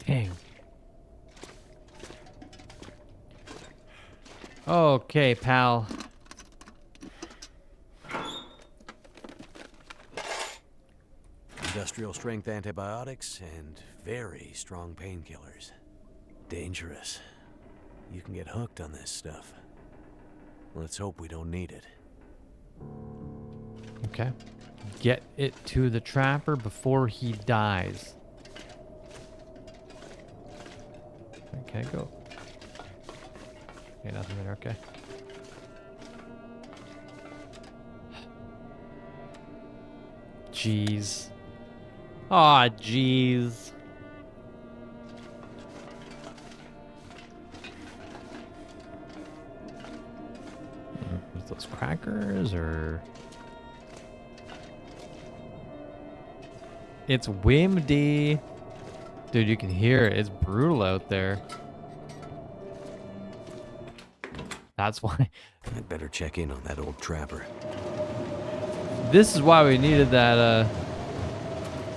Dang. Okay, pal. Industrial strength antibiotics and very strong painkillers. Dangerous. You can get hooked on this stuff. Let's hope we don't need it. Okay. Get it to the trapper before he dies. Can I go? Okay, nothing there. Okay. Jeez. Aw, jeez. With those crackers, or... It's windy. Dude, you can hear it. It's brutal out there. That's why. I'd better check in on that old trapper. This is why we needed that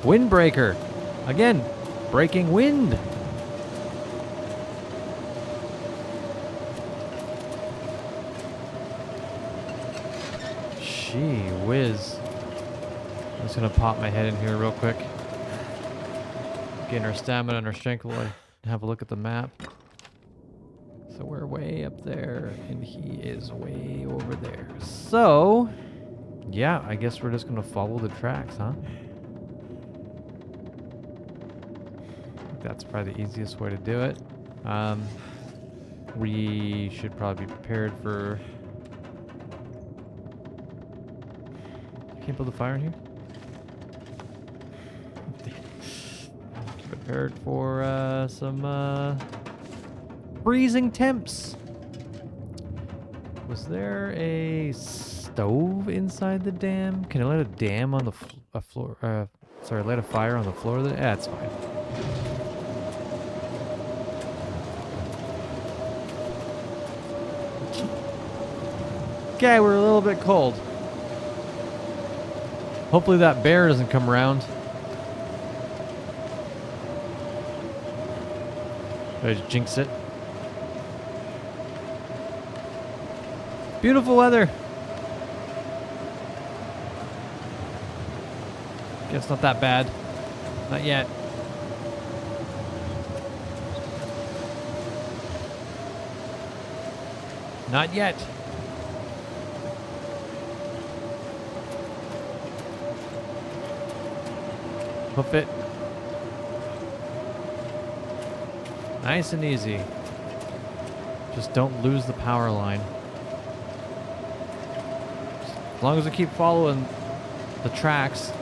windbreaker. Again, breaking wind. Gee whiz. I'm just gonna pop my head in here real quick. Getting our stamina and our strength while I have a look at the map. So we're way up there, and he is way over there. So, yeah, I guess we're just gonna follow the tracks, huh? That's probably the easiest way to do it. We should probably be prepared for... Can't build a fire in here? Prepared for some freezing temps. Was there a stove inside the dam? Can I light a dam on the floor? Sorry, light a fire on the floor of the... Yeah, that's fine. Okay, we're a little bit cold. Hopefully that bear doesn't come around. Did I just jinx it? Beautiful weather. Guess not that bad. Not yet. Not yet. Hoof it. Nice and easy. Just don't lose the power line. As long as we keep following the tracks,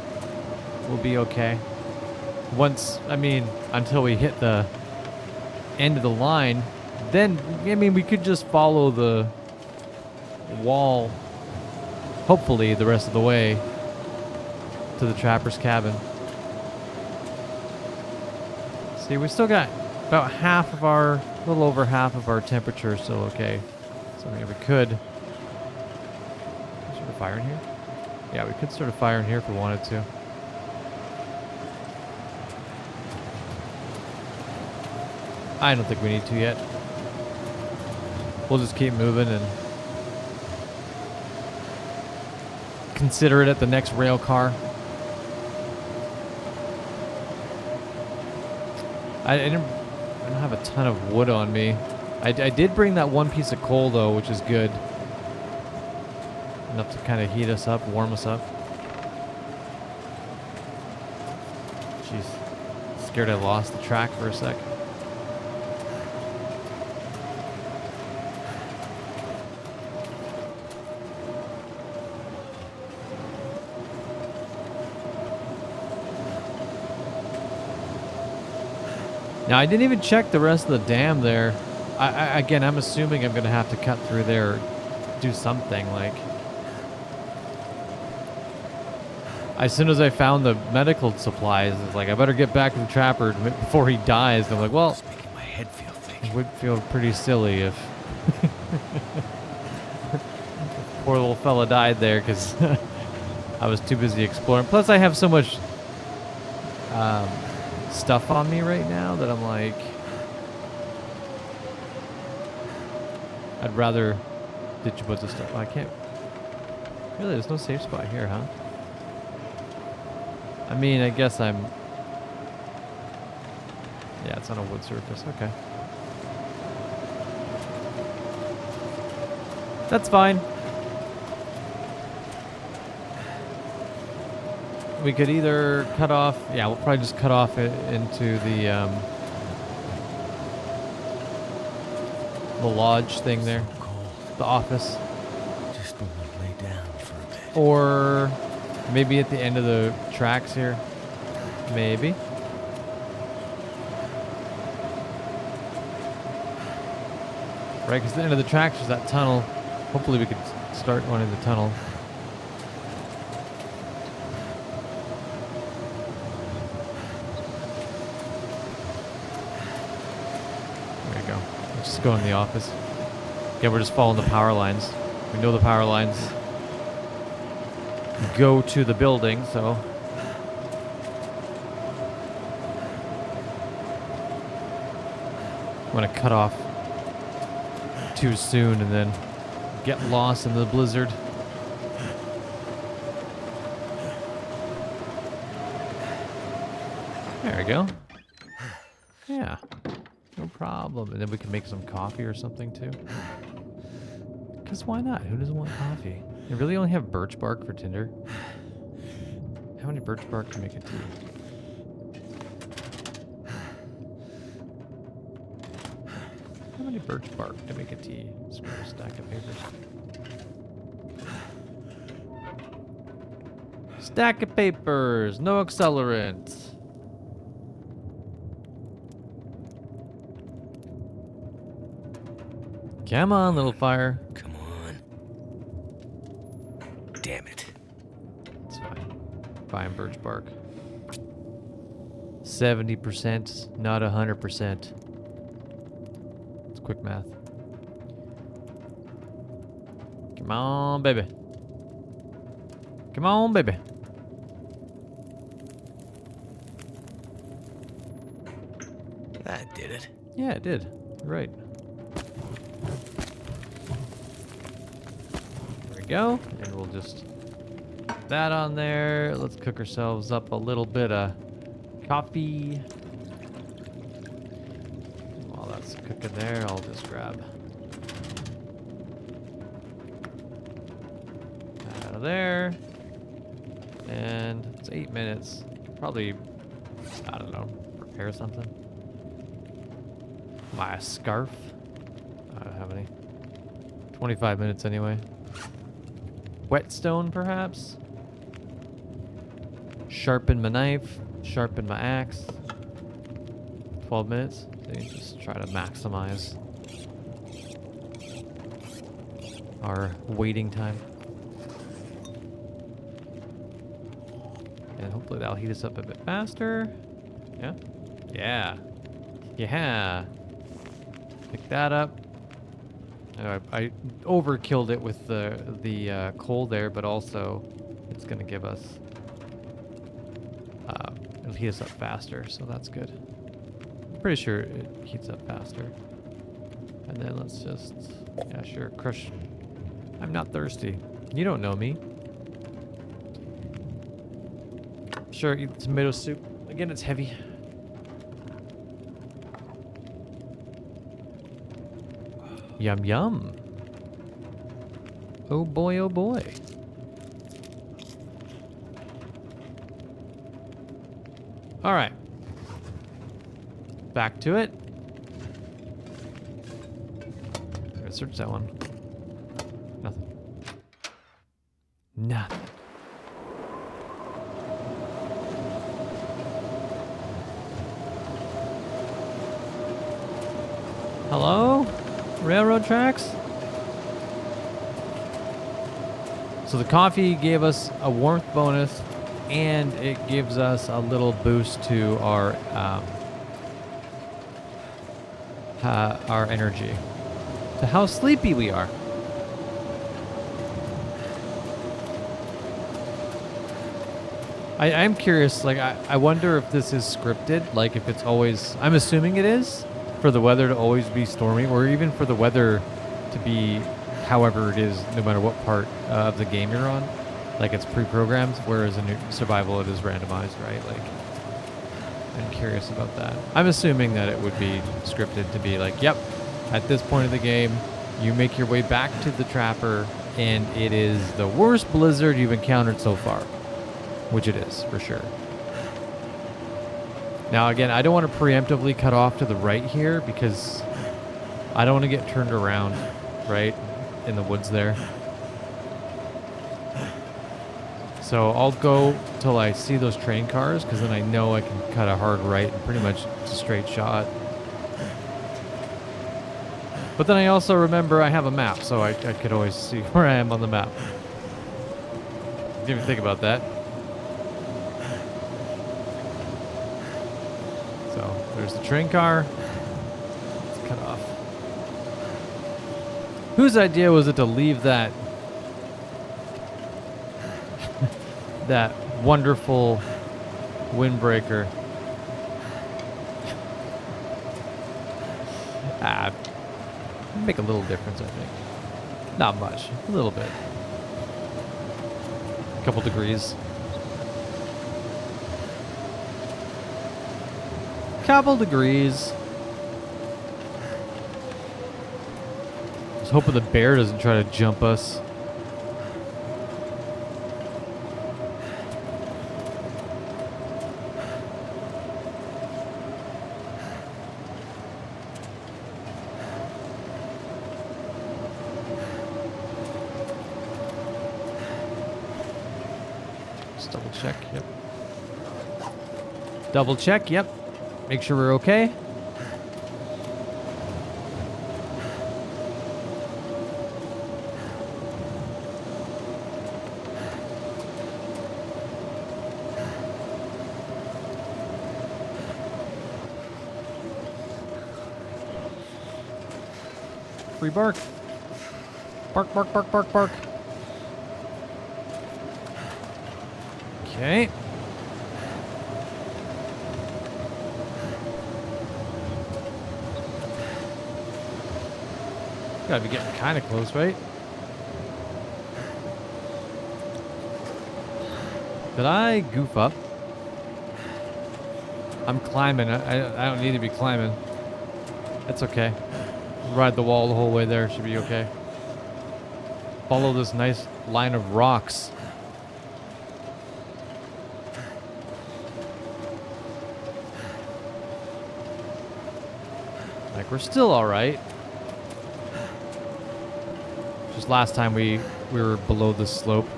we'll be okay. Until we hit the end of the line, then, we could just follow the wall, hopefully, the rest of the way to the trapper's cabin. See, we still got about a little over half of our temperature still okay. So, we could sort of fire in here. Yeah, we could sort of fire in here if we wanted to. I don't think we need to yet. We'll just keep moving and consider it at the next rail car. I don't have a ton of wood on me. I did bring that one piece of coal though, which is good. Enough to kind of heat us up, warm us up. Jeez. Scared I lost the track for a sec. Now, I didn't even check the rest of the dam there. Again, I'm assuming I'm going to have to cut through there or do something, like... As soon as I found the medical supplies, it's like, I better get back to the trapper before he dies. And I'm like, well... It's making my head feel thick. It would feel pretty silly if... poor little fella died there, because I was too busy exploring. Plus, I have so much... stuff on me right now that I'm like, I'd rather ditch a bunch of stuff. I can't really, there's no safe spot here, huh? I guess yeah, it's on a wood surface. Okay, that's fine. We could either cut off, yeah, we'll probably just cut off it into the lodge thing there, the office. Just want to lay down for a bit. Or maybe at the end of the tracks here, maybe. Right, because the end of the tracks is that tunnel. Hopefully we could start going in the tunnel. Just go in the office. Yeah, we're just following the power lines. We know the power lines go to the building, so. I want to cut off too soon and then get lost in the blizzard. There we go. Yeah. No problem. And then we can make some coffee or something too. Because why not? Who doesn't want coffee? They really only have birch bark for tinder. How many birch bark to make a tea? How many birch bark to make a tea? Spare a stack of papers. Stack of papers. No accelerant. Come on, little fire. Come on. Damn it. It's fine. Fine birch bark. 70%, not 100%. It's quick math. Come on, baby. Come on, baby. That did it. Yeah, it did. You're right. Go, and we'll just put that on there. Let's cook ourselves up a little bit of coffee. While that's cooking there, I'll just grab that out of there. And it's 8 minutes. Probably, I don't know, prepare something. My scarf. I don't have any. 25 minutes anyway. Whetstone, perhaps? Sharpen my knife. Sharpen my axe. 12 minutes. So you just try to maximize our waiting time. And hopefully that'll heat us up a bit faster. Yeah? Yeah. Yeah. Pick that up. I overkilled it with the coal there, but also it's going to give us... it'll heat us up faster, so that's good. I'm pretty sure it heats up faster. And then let's just... Yeah, sure. Crush... I'm not thirsty. You don't know me. Sure, eat the tomato soup. Again, it's heavy. Yum yum. Oh boy, oh boy. All right. Back to it. Let's search that one. Nothing. Nothing. Hello? Railroad tracks? So the coffee gave us a warmth bonus, and it gives us a little boost to our energy, to how sleepy we are. I'm curious, like, I wonder if this is scripted, like if it's always, I'm assuming it is, for the weather to always be stormy, or even for the weather to be however it is, no matter what part of the game you're on. Like it's pre-programmed, whereas in survival it is randomized, right? Like, I'm curious about that. I'm assuming that it would be scripted to be like, yep, at this point of the game, you make your way back to the trapper, and it is the worst blizzard you've encountered so far. Which it is, for sure. Now, again, I don't want to preemptively cut off to the right here because I don't want to get turned around, right, in the woods there. So I'll go till I see those train cars, because then I know I can cut a hard right and pretty much it's a straight shot. But then I also remember I have a map, so I could always see where I am on the map. Didn't even think about that. So there's the train car. Let's cut off. Whose idea was it to leave that that wonderful windbreaker? Make a little difference, I think. Not much, a little bit. A couple degrees. Couple degrees. I was hoping the bear doesn't try to jump us. Just double check, yep. Double check, yep. Make sure we're okay. Free bark. Bark, bark, bark, bark, bark. Okay. Gotta be getting kind of close, right? Did I goof up? I'm climbing. I don't need to be climbing. That's okay. Ride the wall the whole way there. Should be okay. Follow this nice line of rocks. Like, we're still alright. Just last time we were below the slope.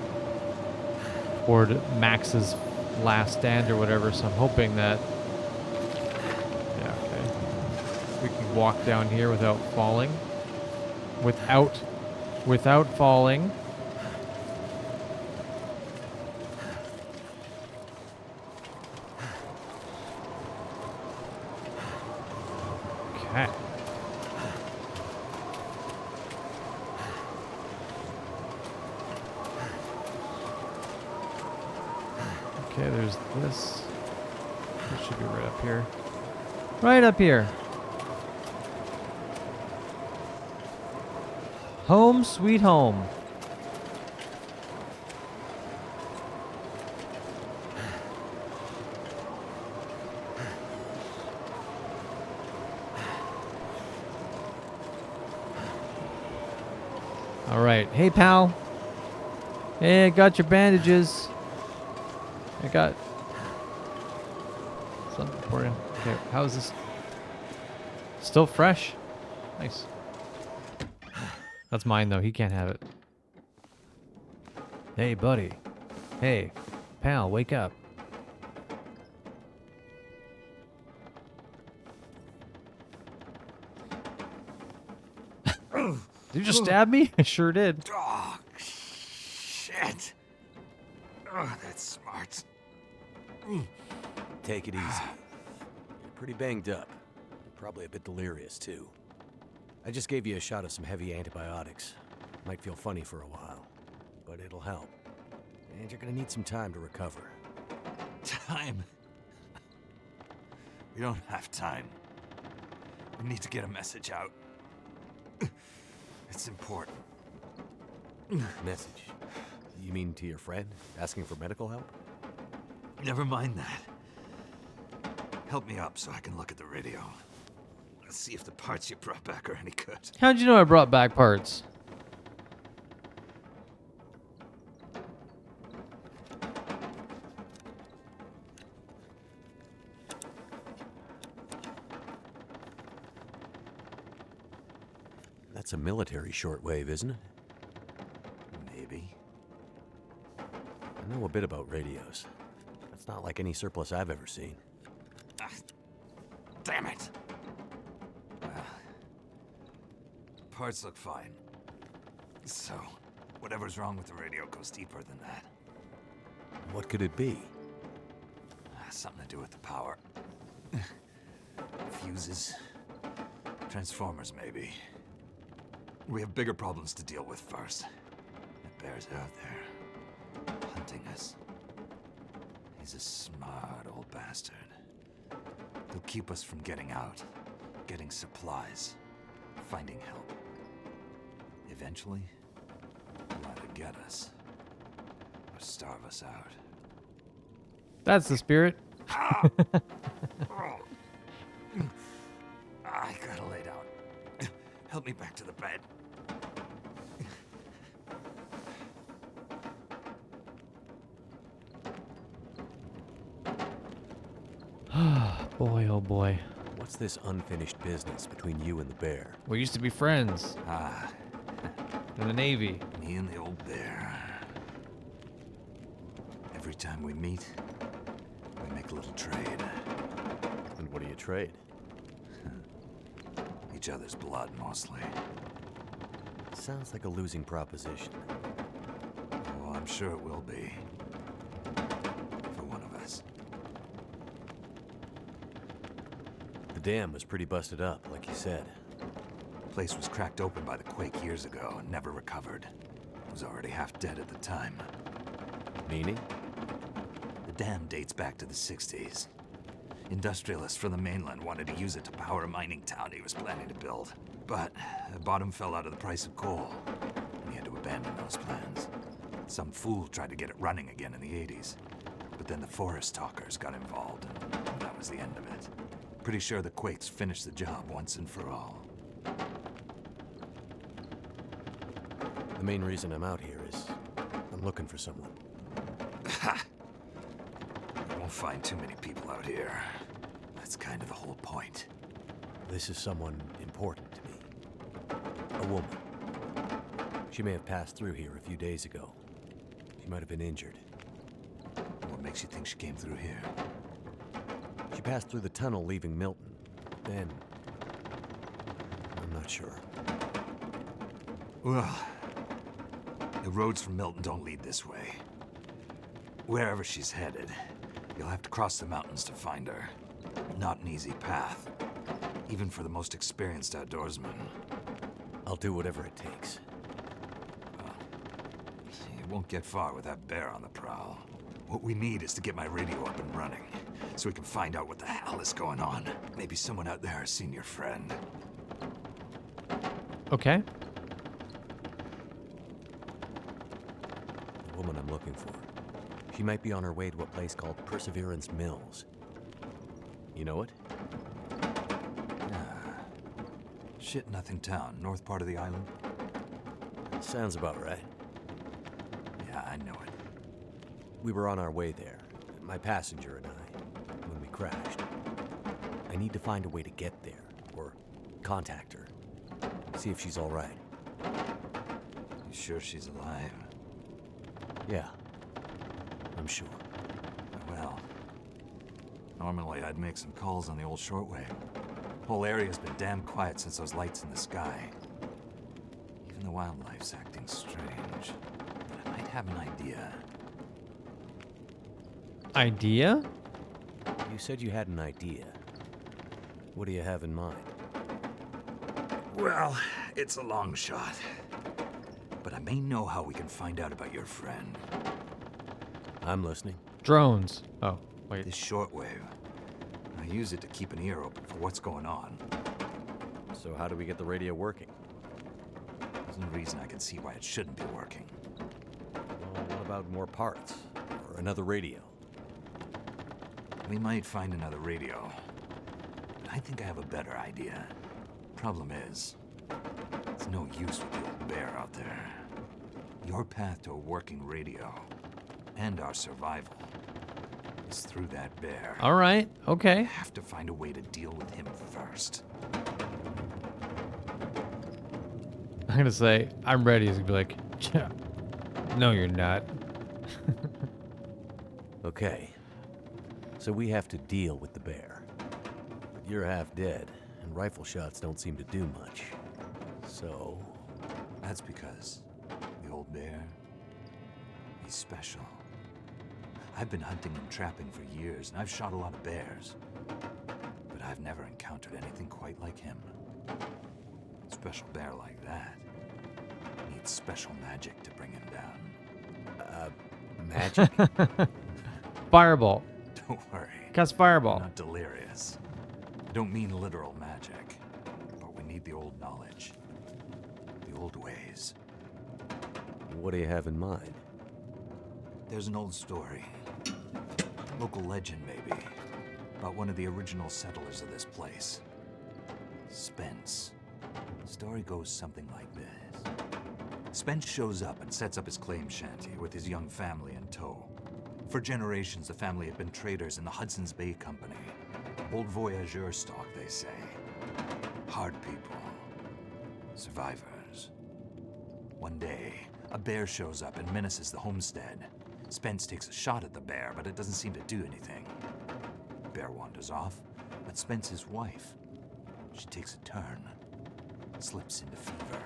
Toward Max's last stand or whatever, so I'm hoping that... Yeah, okay. We can walk down here without falling. Without falling. Okay. Okay, there's this. It should be right up here. Right up here. Home sweet home. All right. Hey, pal. Hey, I got your bandages. I got something for you. Okay, how is this? Still fresh? Nice. That's mine, though. He can't have it. Hey, buddy. Hey, pal, wake up. Did you just stab me? I sure did. Oh, shit. Oh, that's smart. Take it easy. You're pretty banged up. Probably a bit delirious, too. I just gave you a shot of some heavy antibiotics. Might feel funny for a while, but it'll help. And you're gonna need some time to recover. Time? We don't have time. We need to get a message out. It's important. Message? You mean to your friend? Asking for medical help? Never mind that. Help me up so I can look at the radio. Let's see if the parts you brought back are any good. How'd you know I brought back parts? That's a military shortwave, isn't it? Maybe. I know a bit about radios. That's not like any surplus I've ever seen. Ah, damn it! Parts look fine. So, whatever's wrong with the radio goes deeper than that. What could it be? Something to do with the power. Fuses. Transformers, maybe. We have bigger problems to deal with first. That bear's out there, hunting us. He's a smart old bastard. He'll keep us from getting out, getting supplies, finding help. Eventually, he'll either get us or starve us out. That's the spirit. I gotta lay down. Help me back to the bed. Boy, oh boy. What's this unfinished business between you and the bear? We used to be friends Ah, in the Navy. me and the old bear. Every time we meet, we make a little trade. And what do you trade? Each other's blood, mostly. Sounds like a losing proposition. Well, I'm sure it will be. For one of us. The dam was pretty busted up, like you said. The place was cracked open by the quake years ago and never recovered. It was already half dead at the time. Meaning? The dam dates back to the 60s. Industrialists from the mainland wanted to use it to power a mining town he was planning to build. But the bottom fell out of the price of coal, and he had to abandon those plans. Some fool tried to get it running again in the 80s. But then the forest talkers got involved, and that was the end of it. Pretty sure the quakes finished the job once and for all. The main reason I'm out here is I'm looking for someone. Ha! You won't find too many people out here. That's kind of the whole point. This is someone important to me. A woman. She may have passed through here a few days ago. She might have been injured. What makes you think she came through here? She passed through the tunnel leaving Milton. Then... I'm not sure. Well, the roads from Milton don't lead this way. Wherever she's headed, you'll have to cross the mountains to find her. Not an easy path, even for the most experienced outdoorsman. I'll do whatever it takes. You won't get far with that bear on the prowl. What we need is to get my radio up and running, so we can find out what the hell is going on. Maybe someone out there has seen your friend. Okay. The woman I'm looking for. She might be on her way to a place called Perseverance Mills. You know it? Shit-nothing town, north part of the island. Sounds about right. Yeah, I know it. We were on our way there, my passenger and I, when we crashed. I need to find a way to get there, or contact her. See if she's all right. You sure she's alive? Yeah, I'm sure. Well, normally I'd make some calls on the old shortwave. Whole area's been damn quiet since those lights in the sky. Even the wildlife's acting strange. But I might have an idea. Idea? You said you had an idea. What do you have in mind? Well, it's a long shot. But I may know how we can find out about your friend. I'm listening. Drones. Oh, wait. This shortwave. I use it to keep an ear open for what's going on. So how do we get the radio working? There's no reason I can see why it shouldn't be working. Well, what about more parts? Or another radio? We might find another radio. But I think I have a better idea. Problem is, it's no use with the old bear out there. Your path to a working radio, and our survival, is through that bear. All right. I Okay. have to find a way to deal with him first. I'm gonna say I'm ready. He's gonna be like, "Yeah. No, you're not." Okay. So we have to deal with the bear. But you're half dead, and rifle shots don't seem to do much. So... That's because the old bear, he's special. I've been hunting and trapping for years, and I've shot a lot of bears. But I've never encountered anything quite like him. Special bear like that needs special magic to bring him down. Magic? Fireball. Don't worry. Cast I'm fireball. not delirious. I don't mean literal magic, but we need the old knowledge. The old ways. What do you have in mind? There's an old story. Local legend, maybe. About one of the original settlers of this place. Spence. Story goes something like this. Spence shows up and sets up his claim shanty with his young family in tow. For generations, the family had been traders in the Hudson's Bay Company. Old voyageur stock, they say. Hard people. Survivors. One day, a bear shows up and menaces the homestead. Spence takes a shot at the bear, but it doesn't seem to do anything. The bear wanders off, but Spence's wife, she takes a turn. Slips into fever.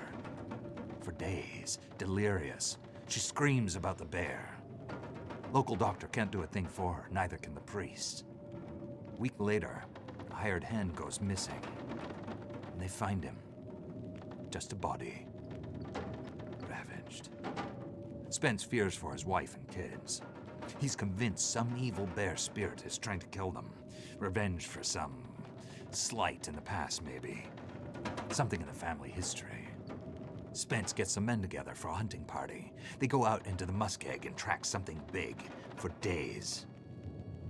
For days, delirious, she screams about the bear. Local doctor can't do a thing for her, neither can the priest. A week later, a hired hand goes missing. And they find him. Just a body. Ravaged. Spence fears for his wife and kids. He's convinced some evil bear spirit is trying to kill them. Revenge for some slight in the past, maybe. Something in the family history. Spence gets some men together for a hunting party. They go out into the muskeg and track something big for days.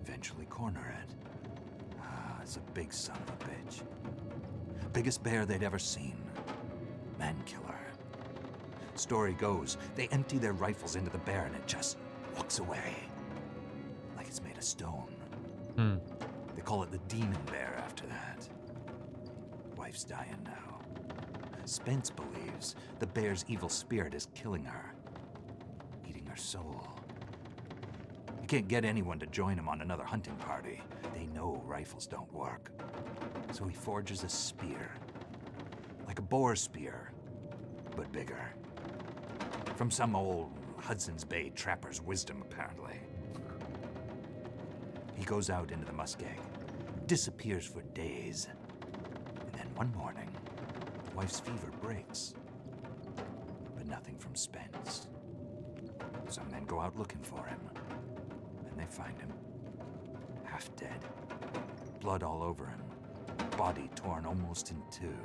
Eventually corner it. It's a big son of a bitch. Biggest bear they'd ever seen. Man killer. Story goes, they empty their rifles into the bear and it just walks away. Like it's made of stone. They call it the demon bear after that. wife's dying now. Spence believes the bear's evil spirit is killing her, eating her soul. He can't get anyone to join him on another hunting party. They know rifles don't work. So he forges a spear, like a boar spear, but bigger. From some old Hudson's Bay trapper's wisdom, apparently. He goes out into the muskeg, disappears for days, and then one morning, the wife's fever breaks. But nothing from Spence. Some men go out looking for him, and they find him, half dead, blood all over him, body torn almost in two.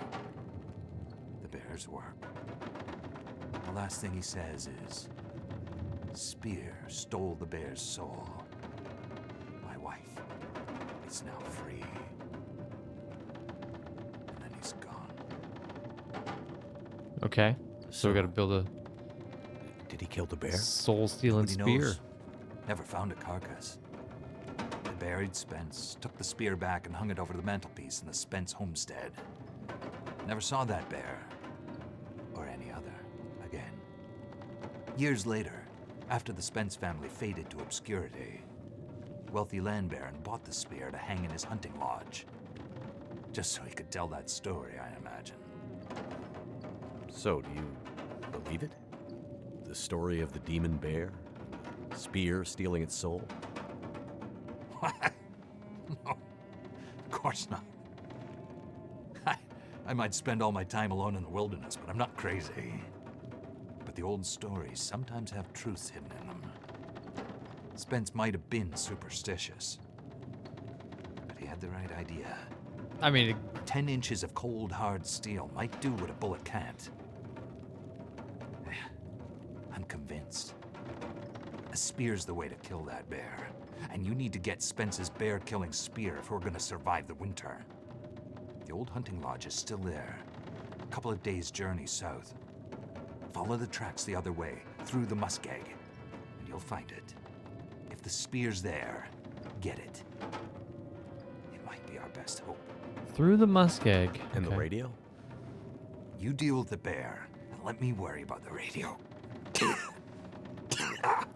The bear's work. The last thing he says is, "Spear stole the bear's soul. My wife is now free." And then he's gone. Okay. So we got to build a Did he kill the bear? soul-stealing Nobody spear. knows. Never found a carcass. They buried Spence, took the spear back and hung it over the mantelpiece in the Spence homestead. Never saw that bear, or any other, again. Years later, after the Spence family faded to obscurity, wealthy land baron bought the spear to hang in his hunting lodge. Just so he could tell that story, I imagine. So, do you believe it? The story of the demon bear? Spear stealing its soul? No, of course not. I might spend all my time alone in the wilderness, but I'm not crazy. But the old stories sometimes have truths hidden in them. Spence might have been superstitious, but he had the right idea. I mean, 10 inches of cold, hard steel might do what a bullet can't. I'm convinced. A spear's the way to kill that bear. And you need to get Spence's bear-killing spear if we're gonna survive the winter. The old hunting lodge is still there. A couple of days' journey south. Follow the tracks the other way, through the muskeg, and you'll find it. If the spear's there, get it. It might be our best hope. through the muskeg. And the Okay. radio? You deal with the bear, and let me worry about the radio.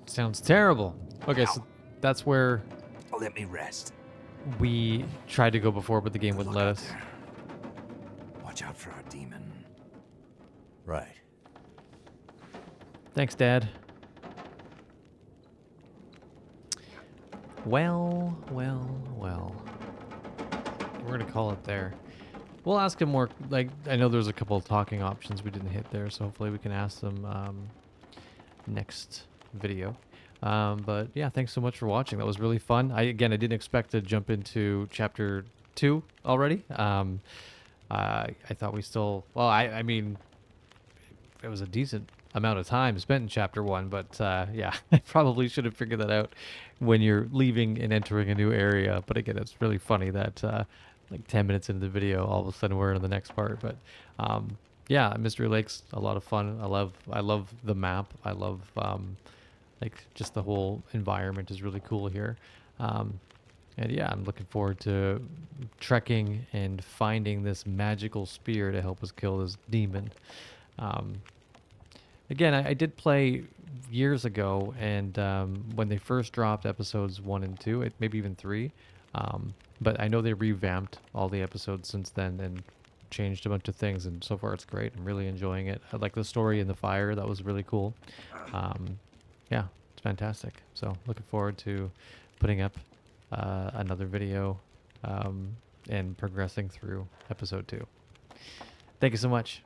Sounds terrible. Okay, so that's where Let me rest. we tried to go before, but the game Good wouldn't luck let out us. there. Watch out for our demon. Right. Thanks, Dad. Well. We're gonna call it there. We'll ask him more. Like, I know there's a couple of talking options we didn't hit there, so hopefully we can ask them next video. But yeah, thanks so much for watching. That was really fun. I didn't expect to jump into chapter 2 already. I thought we still. Well, I mean, it was a decent amount of time spent in chapter 1, but yeah, I probably should have figured that out when you're leaving and entering a new area. But again, it's really funny that like 10 minutes into the video, all of a sudden we're in the next part. But yeah, Mystery Lake's a lot of fun. I love the map. I love like just the whole environment is really cool here. And yeah, I'm looking forward to trekking and finding this magical spear to help us kill this demon. Again, I did play years ago, and when they first dropped episodes 1 and 2, maybe even 3, but I know they revamped all the episodes since then and changed a bunch of things, and so far it's great. I'm really enjoying it. I like the story in the fire. That was really cool. Yeah, it's fantastic. So looking forward to putting up another video and progressing through episode 2. Thank you so much.